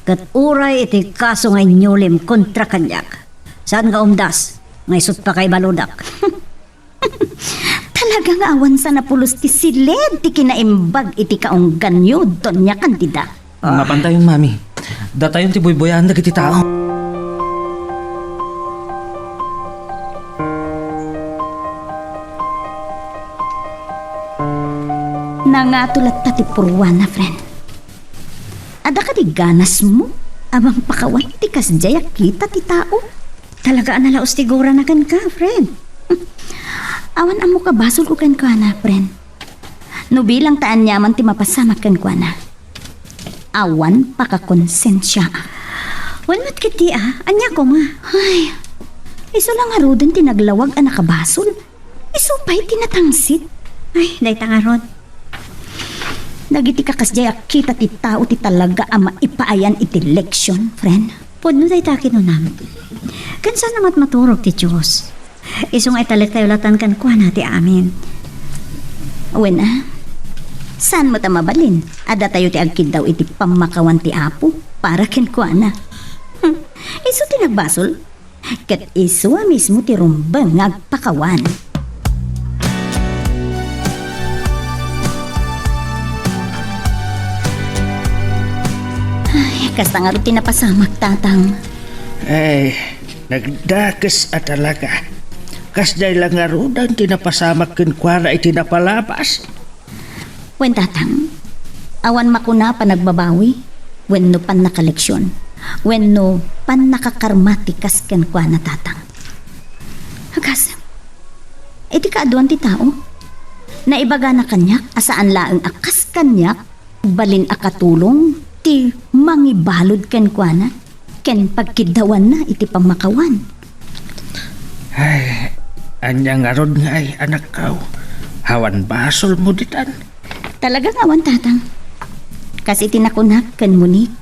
Kat uray iti kaso ngay nyulim kontra kanyak. Saan nga umdas? Ngay sut pa kay baludak. Talagang awan sa napulos ti silid ti kinaimbag iti kaunggan yu, Doña Candida. Mapantayon, mami. Datayon ti buyboyan dagiti tao. Nangatulat ta ti purwana, friend. Ada ka di ganas mo? Amang pakawan ti kasjaya kita ti tao? Talaga nalaos tigura na kan ka, friend. Awan amo ka basol ko kan kuana, friend. No bilang taan yaman ti mapasamak kan kuana. Awan pakakonsensya. Wan mat kiti anya ko ma. Ay, iso lang arudan tinaglawag ang nakabasol. Iso pa'y tinatangsit. Ay, day tangaron. Nagiti ka kasjay akita ti tao ti talaga ama ipaayan iti leksyon, friend. Podno day takin no nam. Kansa namat maturog ti Diyos. Isong ay talit kayo latan kan kuha na ti amin. Wena, saan mo ta mabalin? Ada tayo ti agkid daw iti pamakawan ti apo para ken kuana. Iso ti nagbasol. Ket iso mismo ti rumbang agpakawan. Ay, kasta nga rin tinapasamak, tatang. Ay, nagdakas at talaga. Kasday lang nga rudan tinapasamak kin kuana iti napalabas. Wen tatang, awan makuna pa nagbabawi. Wen no pan nakaleksyon. Wen no pan nakakarmatikas ken kuana tatang. Hagas, iti kaaduan ti tao. Naibaga na kanyak, asaan laeng akas kanyak, balin akatulong, ti mangibalod ken kuana, ken pagkidawan na iti pamakawan. Ay, anya nga rod nga ay anak kaw. Hawan basol mo ditan. Talagang awan tatang. Kasi tinakunak ken munik.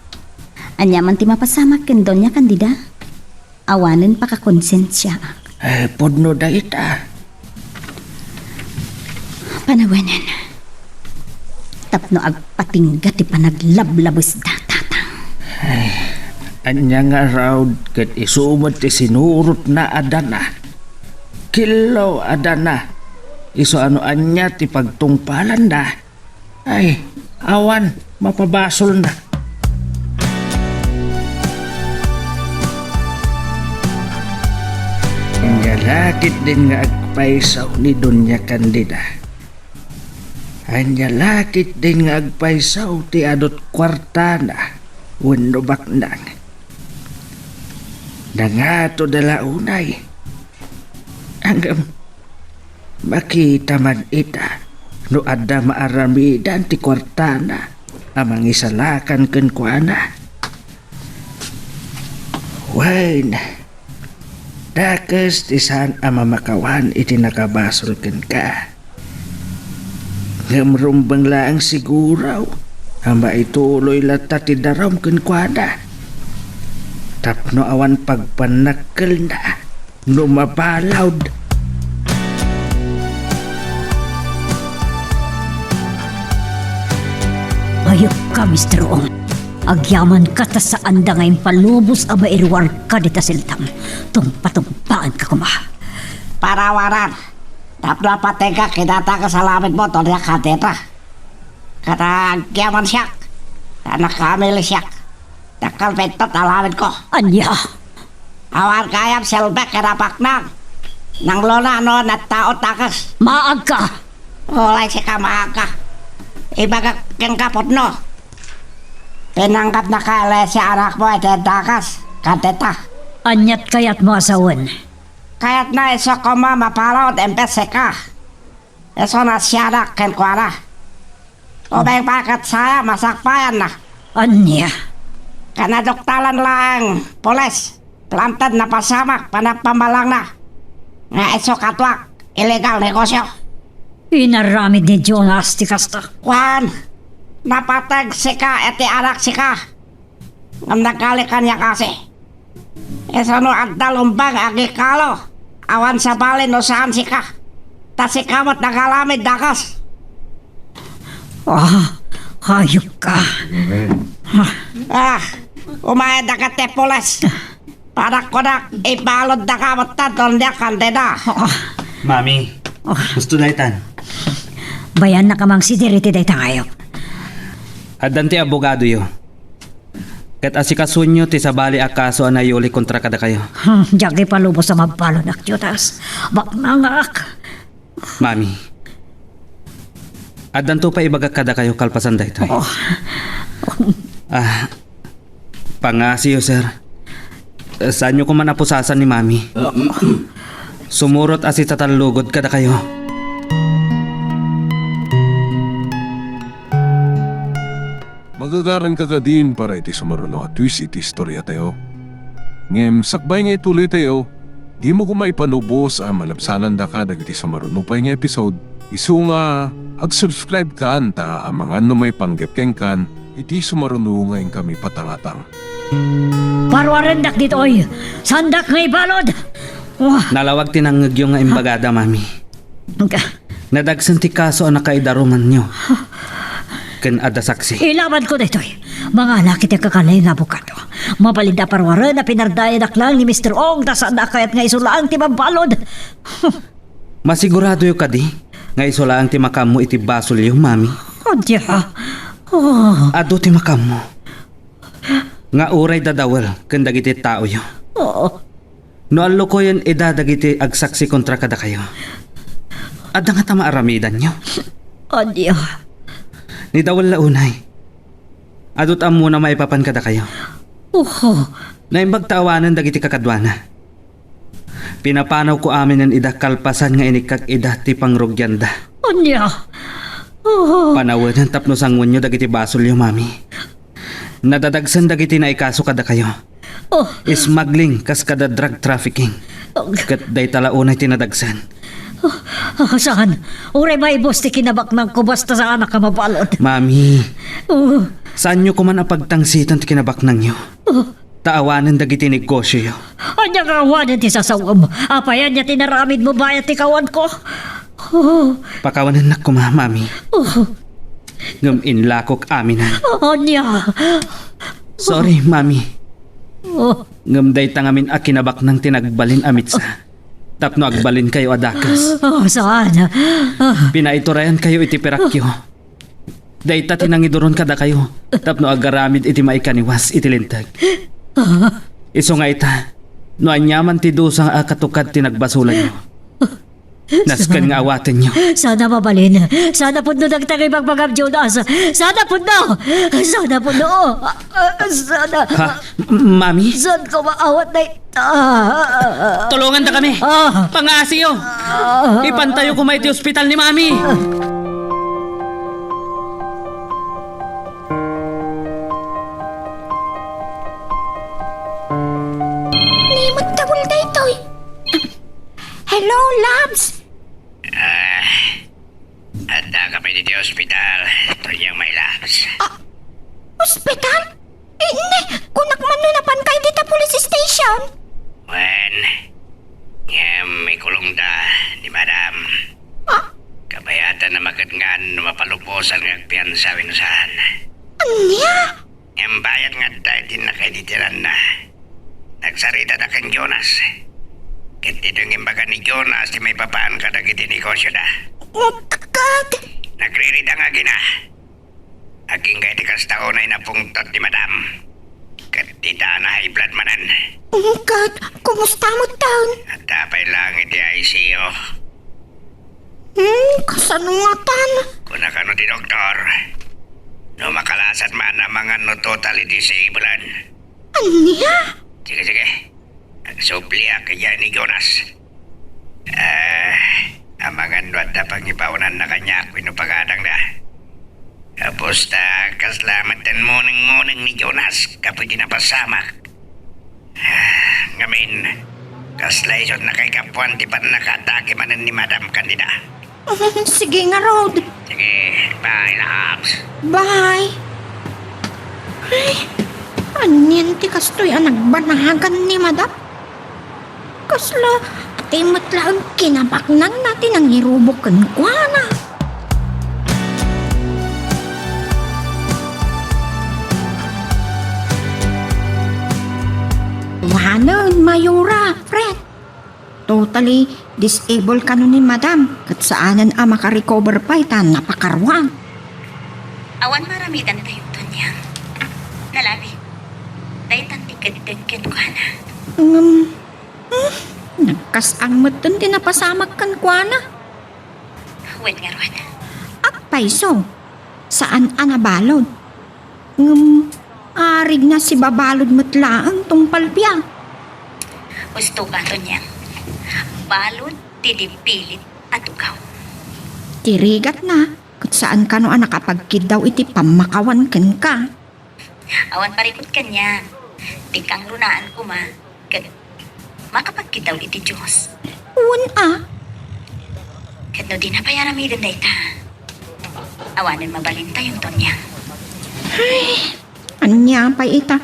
Anya man ti mapasamak ken Doña Candida. Awanen pakakonsensya. Ay, podno da ita. Panawanan. Tapno agpatingga ti panaglablabos da tatang. Ay, anya nga raw ket isumot ti sinurot na adana. Kilaw adana. Iso ano anya ti pagtungpalan na. Ay, awan, mapabasol na. Anyalakit din nga agpaisaw ni Doña Candida. Anyalakit din nga agpaisaw ti adot kwartana wenno baknang. Nangato dala unay. Hanggang makita man ita no adda maaramidan ti kwartana amang isalakan ken kuana. Wain, dakas ti saan ama makawan iti nakabasol ken ka. Ngamrumbang laang siguraw hamba ituloy lata ti daram ken kuana. Tapno awan pagpanakkel na no mapalawd. Ayok ka, Mr. Ong. Agyaman ka ta sa anda ngayon palubos aba irwar ka dita siltang. Tumpatumpaan ka kuma. Parawaran. Tapno pateka kinata ka sa lamit mo to niya kateta. Kata agyaman siyak. Anak kamili siyak. Takal pentot alamit ko. Anya, Awan kayam selbek kerapak nang. Nang lona no nat tao takas. maag ka. Olay si kamaka. Ibaga ken kapot no. Pinanggap na kala si anak mo ay takas. Kateta. Anyat kayat mo asawan. Kaya't na iso ko ma mapalot empes ka. Iso na siyadak ken kuana. O bang pakat saya masakpayan na. Anya, Kanadoktalan lang polis. Planted na pasamak panagpamalang na. Nga iso katwak. Illegal negosyo. inaramid ni Jonas ti kasta. Juan, napatag sika eti anak sika. Ngam nagkalikan niya kasi. Iso no agdalumbang agikalo. Awan sa balin no saan sika. Tasikamot nagalamid dakas. Hayop ka. Umayad na ka te polis. Parak ko na ibalod na kamot na doon niya kandida. Mami, gusto na itan. Bayan na kamang si Diriti day tangayo. Addan ti abogado yo. Ket asikasunyo ti sabali akaso anayuli kontra kada kayo. Jagi palubos sa mabalo na Judas. Baknangak. Mami, addan to pa ibagak kada kayo kalpasan daytoy. Pangasiyo sir. Saan nyo ko man apusasan ni Mami? Sumurot as itatalugod kada kayo. Magagaran ka ka din para iti sumaruno at twist iti istorya tayo. Ngem, sakbay nga ituloy tayo, di mo kumaipanubos ang malabsanan da ka dagiti sumaruno pa nga episode. Isu nga, ag-subscribe ka anta ang mga may panggepkeng kan, iti sumaruno ngayon kami patangatang. Parwarendak dito oy. Sandak ngay balod. Wah, Nalawag tinangag yung nga imbagada, Mami. Nadagsan ti kaso ang nakaidaruman nyo. Ken ada saksi. ilaban ko dito oy. Mga laki ti kakalay nga bukado. Mabalinda parwaren na pinardayan aklang ni Mr. Ong ta saan kayat nga isulaang ti mambalod. Masigurado yung kadi, nga isola ang ti makam mo iti basol yung, Mami. Oh, diya. Oh, Ado ti makam mo. Nga uray dadawal, ken dagiti tao yo. oh. No allo ko yan idadagiti agsaksi kontra kada kayo. Adda nga tama aramidan nyo. Oh, diya. Ni dawal launay. Adot am muna maipapan kada kayo. Naimbag tawanan dagiti kakadwana. Pinapanaw ko amin ang ida kalpasan nga inikag ida ti pangrugyanda. Oh, diya. Oh, Panawan ang tapno sangon nyo dagiti basol yo, Mami. Nadadagsan dagiti na ikaso kada kayo. oh. Smuggling kas kada drug trafficking. Kat day talaunay tinadagsan. Saan? Uray maibos ti kinabak ng ko basta sa anak ka mabalod. Mami, Oh, saan nyo kuman apagtangsitan ti kinabaknang nyo? Taawanan dagiti negosyo yo. anya nga awanan ti sasawam. Apayan niya tinaramid mo bayat ti kawan ko. Oh, Pakawanan na ko, Mami. Ngam inlakok aminan. anya. Sorry, Mami. Oh, Ngam day tangamin a kinabak ng tinagbalin amit sa. Tapno agbalin kayo adakas. saan? Pinaiturayan kayo iti perakyo. Day ta tinangiduron kada kayo. Tapno agaramid iti maikaniwas iti lintag. Iso nga ita. No anyaman ti dusang akatukad tinagbasulan nyo. Naskan nga awaten nyo. Sana mabalin. Sana po doon nagtagay magbagam Jonas. Sana po doon. Sana po doon. Sana. Ha? Mami? Saan ko maawat na ita? Tulungan ta kami. Pangasiyo. Ipantayo ko may ti ospital ni Mami. Limot tawal na ito eh. Hello, Labs. Anda ka pa dito ospital. Ito yung may labs. Hospital? Hindi. Kunak man nunapan kayo dito police station. Wen, may kulong da ni madam. Kabayatan na magadngan na mapaluposan ng piyansawin saan. Anya? Yung bayad nga dahil din na kayo ditiran na. Nagsarita na kang Jonas. Kitito ng imbaga ni Jonas di may papaan ka na kiti negosyo da. Kag. Nagririda nga gina. Aging kay tikas taon ay napungtot ni madam. Katita na high blood manan. Kag, kumusta mo taon? At tapay lang iti ICU. Kasanungatan. Kung nakano ti doktor. No makalasat man ang mga no totally disablean. Anya? Sige. Nagsupli kaya ni Jonas. Ang mga nuwat na pangipaunan na kanya pinupagadang na. Tapos ta kaslamat din muning ni Jonas kapoy dinapasamak. Ngamin, kaslaysot na kay kapuan di pa nakatake manan ni Madam Candida. Sige nga, Rod. Sige, bye labs. Bye. Ay, anyan ti kastoy ang nagbanahagan ni Madam. Kasla, timot lang kinabaknan natin ang irubukan ko na. Wanon, Mayura, Fred. Totally disabled ka nun ni Madam. Kat saanan makarecover pa itan napakarwang. Awan maramidan tayo tunyang. Nalabi. Dahil tanti kadidagyan ko na. Nagkasang matun din napasamak kan kwa na. Wait nga Ruan. Paiso, saan anabalod? Arig na si babalod matlaang tong palpya. Gusto ka to niyang. Balot, tidipilit at ugaw. Tirigat na, kung saan ka no nakapagkid daw iti pamakawan ken ka. Awan parikot kanya. Di kang lunaan ko ma. Makapagkitaw iti Diyos. Una, Kat no di na payaramidan da ita. Awanan mabalinta yung tonyang. anya pa ita.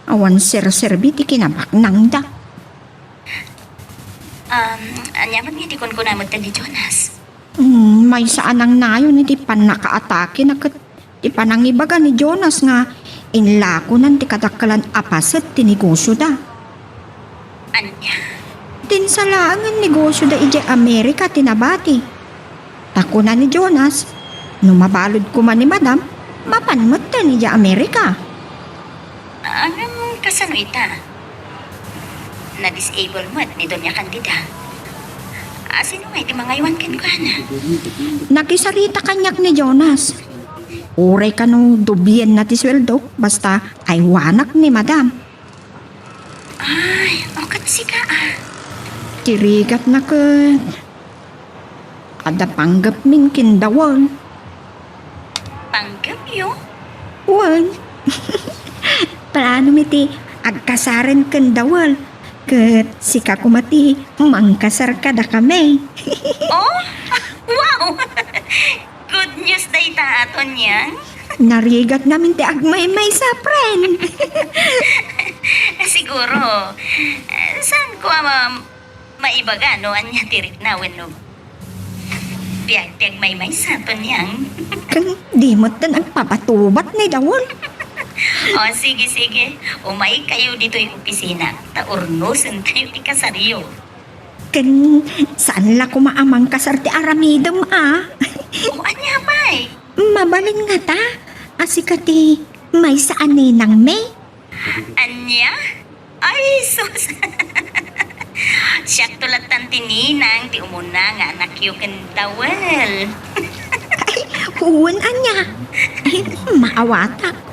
Awan sir-serbi ti kinabaknang da. Anyaman nga di kun kunamot ni Jonas. May saan ang nayon iti panakaatake na kat ti panangibaga ni Jonas nga inlako nan ti kadakalan apaset ti negosyo da. Anya. Tinsalaangan negosyo da iti Amerika tinabati. Tako na ni Jonas, numabalod ko man ni Madam, mapanmat ta ni iti Amerika. Anong kasano ita? Na-disable mo at ni Doña Candida. Sino nga iti mga iwan ken ka na? Nakisarita kanyak ni Jonas. Uray ka nung dubyen na ti sweldo, basta ay wanak ni Madam. Ay, okat si ka Tirigat na ka. Kada panggap min kindawal. Panggap yo? Wal. Plano miti agkasaren kendawal. Ket sika kumati mangkasar kada kami. Oh, wow! Good news da ita aton yan. Narigat namin ti agmay-may sa friend. Siguro, saan ko maibaga no anya tirik na wenno. Piag-piag may sa aton yan. Kang di mo tan agpapatubat ni dawol. O, sige. Umay kayo dito yung opisina. Taurnosin tayo ti kasaryo. Kan saan la kumaamang kasar ti aramidom O, anya pa'y? Mabalin nga ta. Asikati may saan ni nang may. Anya? Ay, sus! Siyak tulat tan tininang ti umuna nga anak yung kandawal. Huwon anya. Maawata.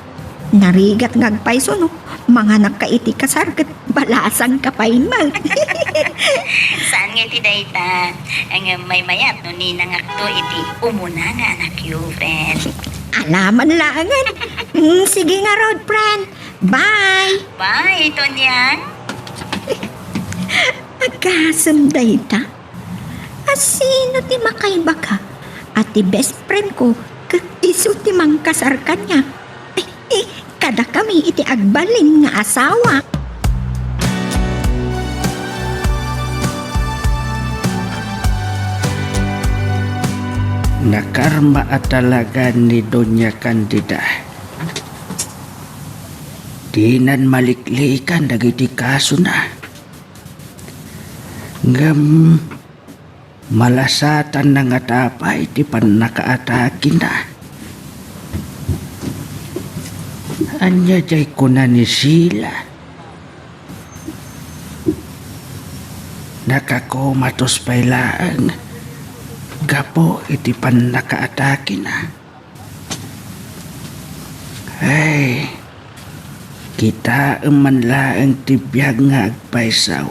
Narigat ngagpaiso no. Mga nakaiti kasar ket balasang kapayman. Saan nga iti dayta? Ang may mayat no ninang akto iti umuna nga anak yung friend. Alaman langan. Sige nga road friend. Bye. Bye, Tonyang. Agkasunday ta. Asino ti makaiba ka? At ti best friend ko ket isu ti mangkasar kanya. Kada kami iti agbalin nga asawa. Nakarma at talaga ni Doña Candida. Di nan maliklikan dagiti kaso na. Ngam malasatan na nga tapay ti panakaatake na. Anya jay kuna ni Sheila. Nakakomatos pailaan. Gapo iti panakaatake na. Ay, kita man laeng tibiyag nga agpaisaw.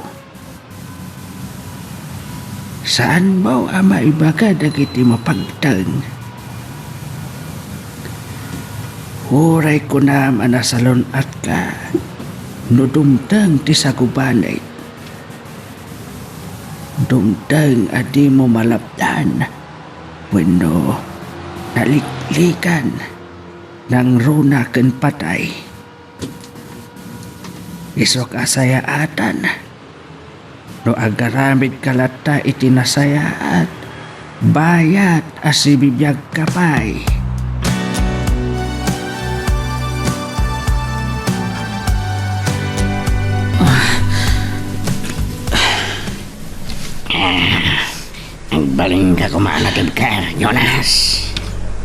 Saan mo ama ibaga dagiti mapagtang? Huray ko na manasalon at ka, no dumtang ti sagubanay. Dumtang adi mo malapdan, wenno naliklikan ng runa ken patay. Isok asayaatan, no agaramid kalata itinasayaat, bayat asibibiyag kapay. Baling ka kumanatib ka, Jonas.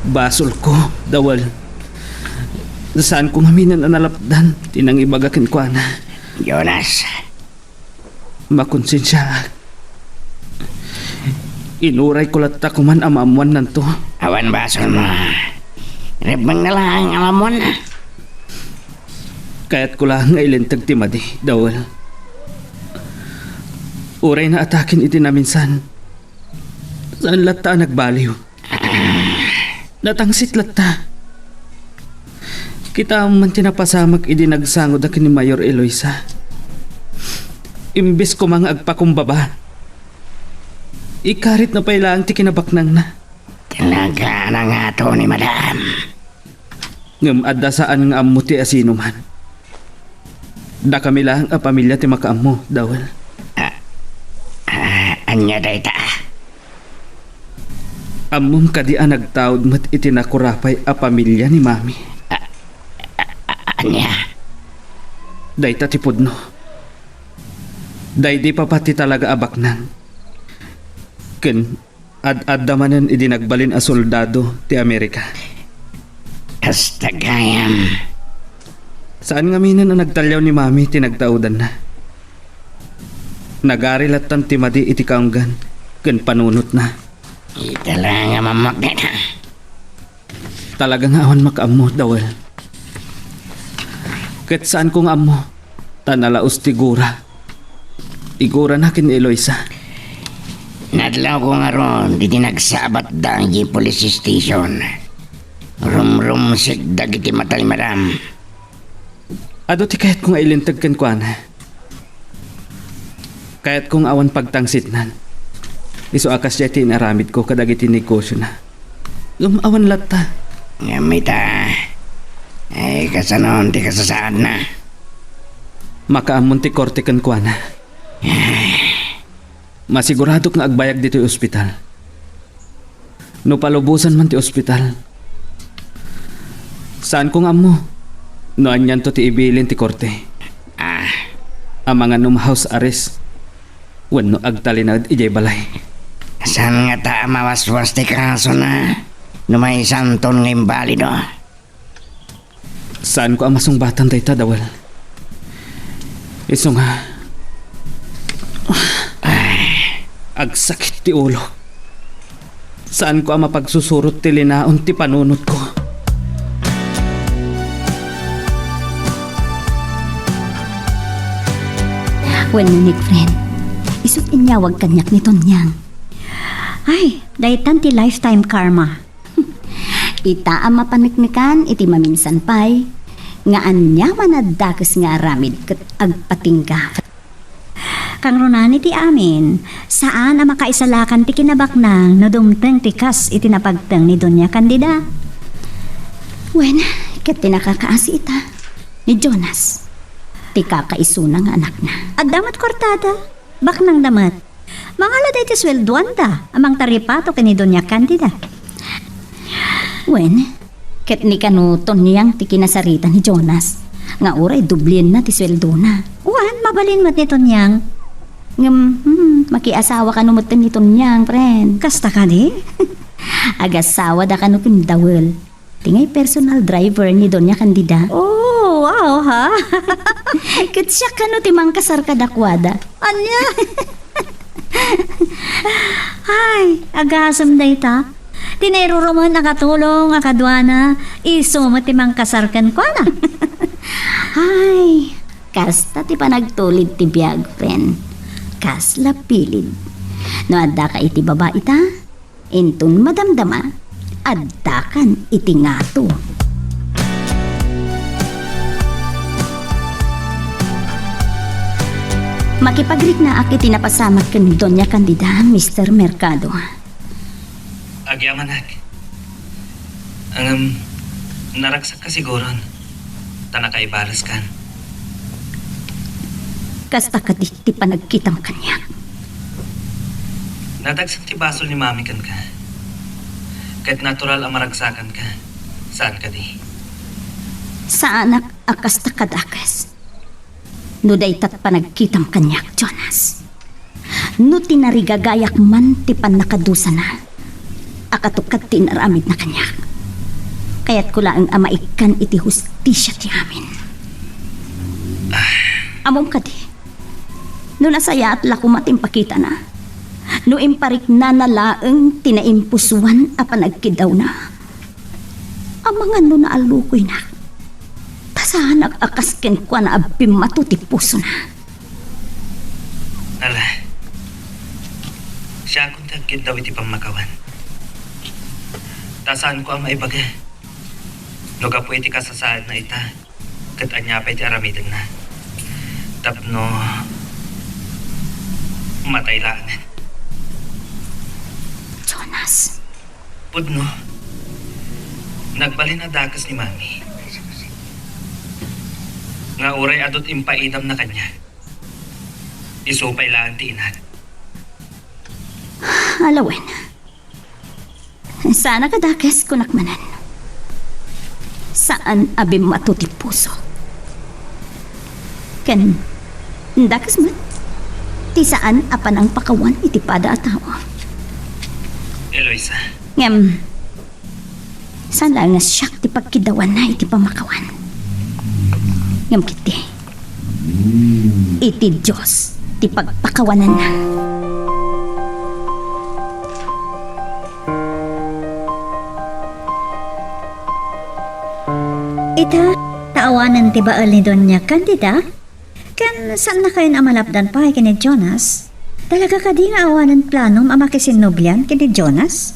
Basol ko, dawal. Saan ko ngaminan ang nalapdan? Tinang ibagakin ko na. Jonas. Makonsensya. Inuray ko latta ko man amamuan nanto. Awan basol mo. Rebang na lang alamon. Kaya't ko lang nga ilintag timadi, dawal. Uray na atakin iti na minsan. Saan latta nagbaliw? Natangsit latta. Kita man tinapasamak iti nagsangod akin ni Mayor Eloisa. Imbes ko mga agpakumbaba. Ikarit na pailang ti kinabaknang na. Talaga na nga to ni madam. Ngam adda saan nga ammo ti asino man. Da kami lang a pamilya ti makaammo, dawel. Anya dayta. Ammom kadi a nagtaod mat iti nakurapay a pamilya ni mami. Anya. Dayta ti pudno. Day di pa pati talaga abaknang. Ken ad-adda manen idi nagbalin a soldado ti Amerika. Kasta gayam. Saan nga minan ang nagtalyaw ni mami tinagtaudan na. Nagarilatan ti madi iti kaunggan ken panunot na. Itala nga mamakit ha. Talaga nga awan makaammo dawel. Ket saan kong ammo tanalaos ti gura. Igura na kin Eloisa. Nadlaw ko nga ron, di nagsabat dang di police station. Rum-rumsik dagiti matay madam. Ado ti kahit kong ailintag ken kuana. Kahit kong awan pagtangsitnan. Iso akas jay ti inaramid ko kadagiti negosyo na. Awan latta. Ngamita. Ay kasanon ti kasasaad na. Makaamon ti korte ken kuana. Masigurado nga agbayag dito yung ospital. No palubusan man ti ospital. Saan kong amo? No anyan to ti ibilin ti korte. Ang mga house arrest. Wano agtalinad ijay balay. Saan nga ta mawaswas ti kaso na? No may santon nga imbalido. Saan ko ang masungbatan tayo dawal? Iso nga. Agsakit ti ulo. Saan ko ang mapagsusurot ti linaon ti panunot ko? Well, Nick friend, isot inyawag kanyak ni Tonyang. Ay, daytan ti lifetime karma. Ita ang mapaniknikan iti maminsan pay, nga anya manadakes nga aramid ket agpatingga. Kang runani ti amin, saan ang makaisalakan ti kinabaknang no dumteng ti kas iti napagteng ni Doña Candida? Wen, ket tinakakaasi ita ni Jonas. Ti kakaisuna nga anak na. At damat kortada, baknang damat. Mangala day ti swelduan da, amang taripato ni Doña Candida. Wen, ket ni kanuton niyang ti kinasarita ni Jonas. Nga oray dublin na ti sweldo na. Wan, mabalin mat nito niyang. Makiasawa ka numutin nito niyang, friend. Kasta ka di? Agasawa da ka no kindawel. Tingay personal driver ni Doña Candida. Oh, wow ha? Ket siya ka no timang kasar kadakwada. Anya? Ay, agasam na ita. Tinero mo nakatulong akadwana. Iso mo timang kasarkan ko na. Ay, kasta ti panagtulid ti biyag, friend. Kasla pilid. No adda ka iti baba ita, intun madamdama, adda kan iti ngato. Makipagrik na ak iti napasamak ken Doña Candida, Mr. Mercado. Agyaman ak. Ang naragsak ka siguron. Tanakaibaras kan. Kasta ka ti panagkitam kanya. Nadagsak ti basol ni mami kan ka. Kahit natural ang maragsakan ka. Saan ka di? Sa anak akasta kadakas. No daytat panagkitam kanyak, Jonas. No tinarigagayak man ti panakadusa na. Akatukad tinaramid na kanyak. Kaya't ko lang ang amaikan iti hustisya ti amin. Amom ka di. No nasaya at lakumating pakita na. No imparik na nalaeng tinaimpusuan a panagkidaw na. Ang mga no naalukoy na. Tasahan agakasken kwa na abim matuti puso na. Ala, Dagkid daw iti pamakawan. Tasaan ko ang maibaga. Nuga po iti kasasaad na ita. Kat anya pa iti aramidin na. Tapno, matay langan. Jonas, Pudno, nagbalin na dakas ni Mami. Nga uray adot impaidam na kanya. Isupay lang ti inan. alawen. Sana kadakas kunakmanan. Saan abim matuti puso? Ken, dakas man. Ti saan apan ang pakawan iti pada at tao. Eloisa, Ngem, saan lang nga siyak ti pagkidawan na iti pamakawan. Ngem kiti, iti Diyos ti pagpakawanan na. Ita, taawanan ti baal ni Doña Candida? Kan saan na kayo amalapdan pa kini Jonas? Talaga ka di nga awanan plano mamakisinobyan kini Jonas?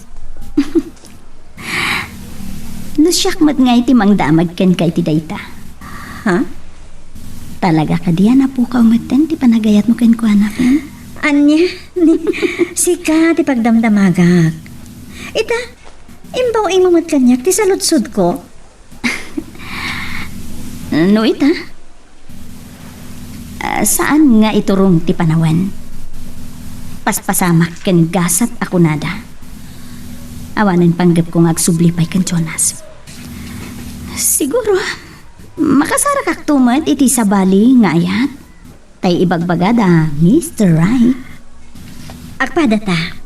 Nasyak mat nga iti mangdamag ken kay ti dayta. Ha? Talaga ka diyan na po kaumatan ti panagayat mo ken kuana ken. Anya, sika ti pagdamdamagak. Ita, imbaw imamot kanyak ti saludsud ko. No ita? Saan nga iturong ti panawan? Paspasamak ken gasat ako nada. Awanan panggap ko agsublipay ken Jonas. Siguro, makasara kak tumad iti sabali nga ayat. Tay ibagbagada, Mr. Right. Akpada ta.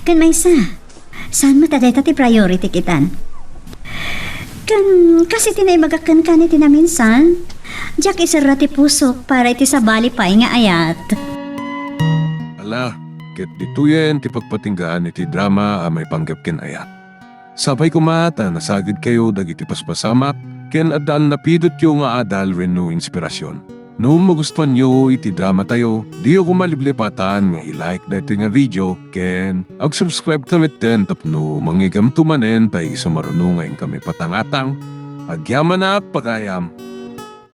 Kan may saan matadeta ti priority kitan? Kan kasi tinaibagakan ka ni tinaminsan. Diyak isara ti pusok para iti sabali pa nga ayat. Ala, ket dituyen ti pagpatinggaan iti drama a may panggap ken ayat. Sabay kumata nasagid kayo dagiti paspasamak ken adal napidot yo nga adal renno inspirasyon. No magustuhan nyo iti drama tayo, di ako maliblipatan nga i-like dito nga video ken ag-subscribe tamit den tapno mangigam tumanen tayo sa marunungan kami patangatang agyaman na pagayam.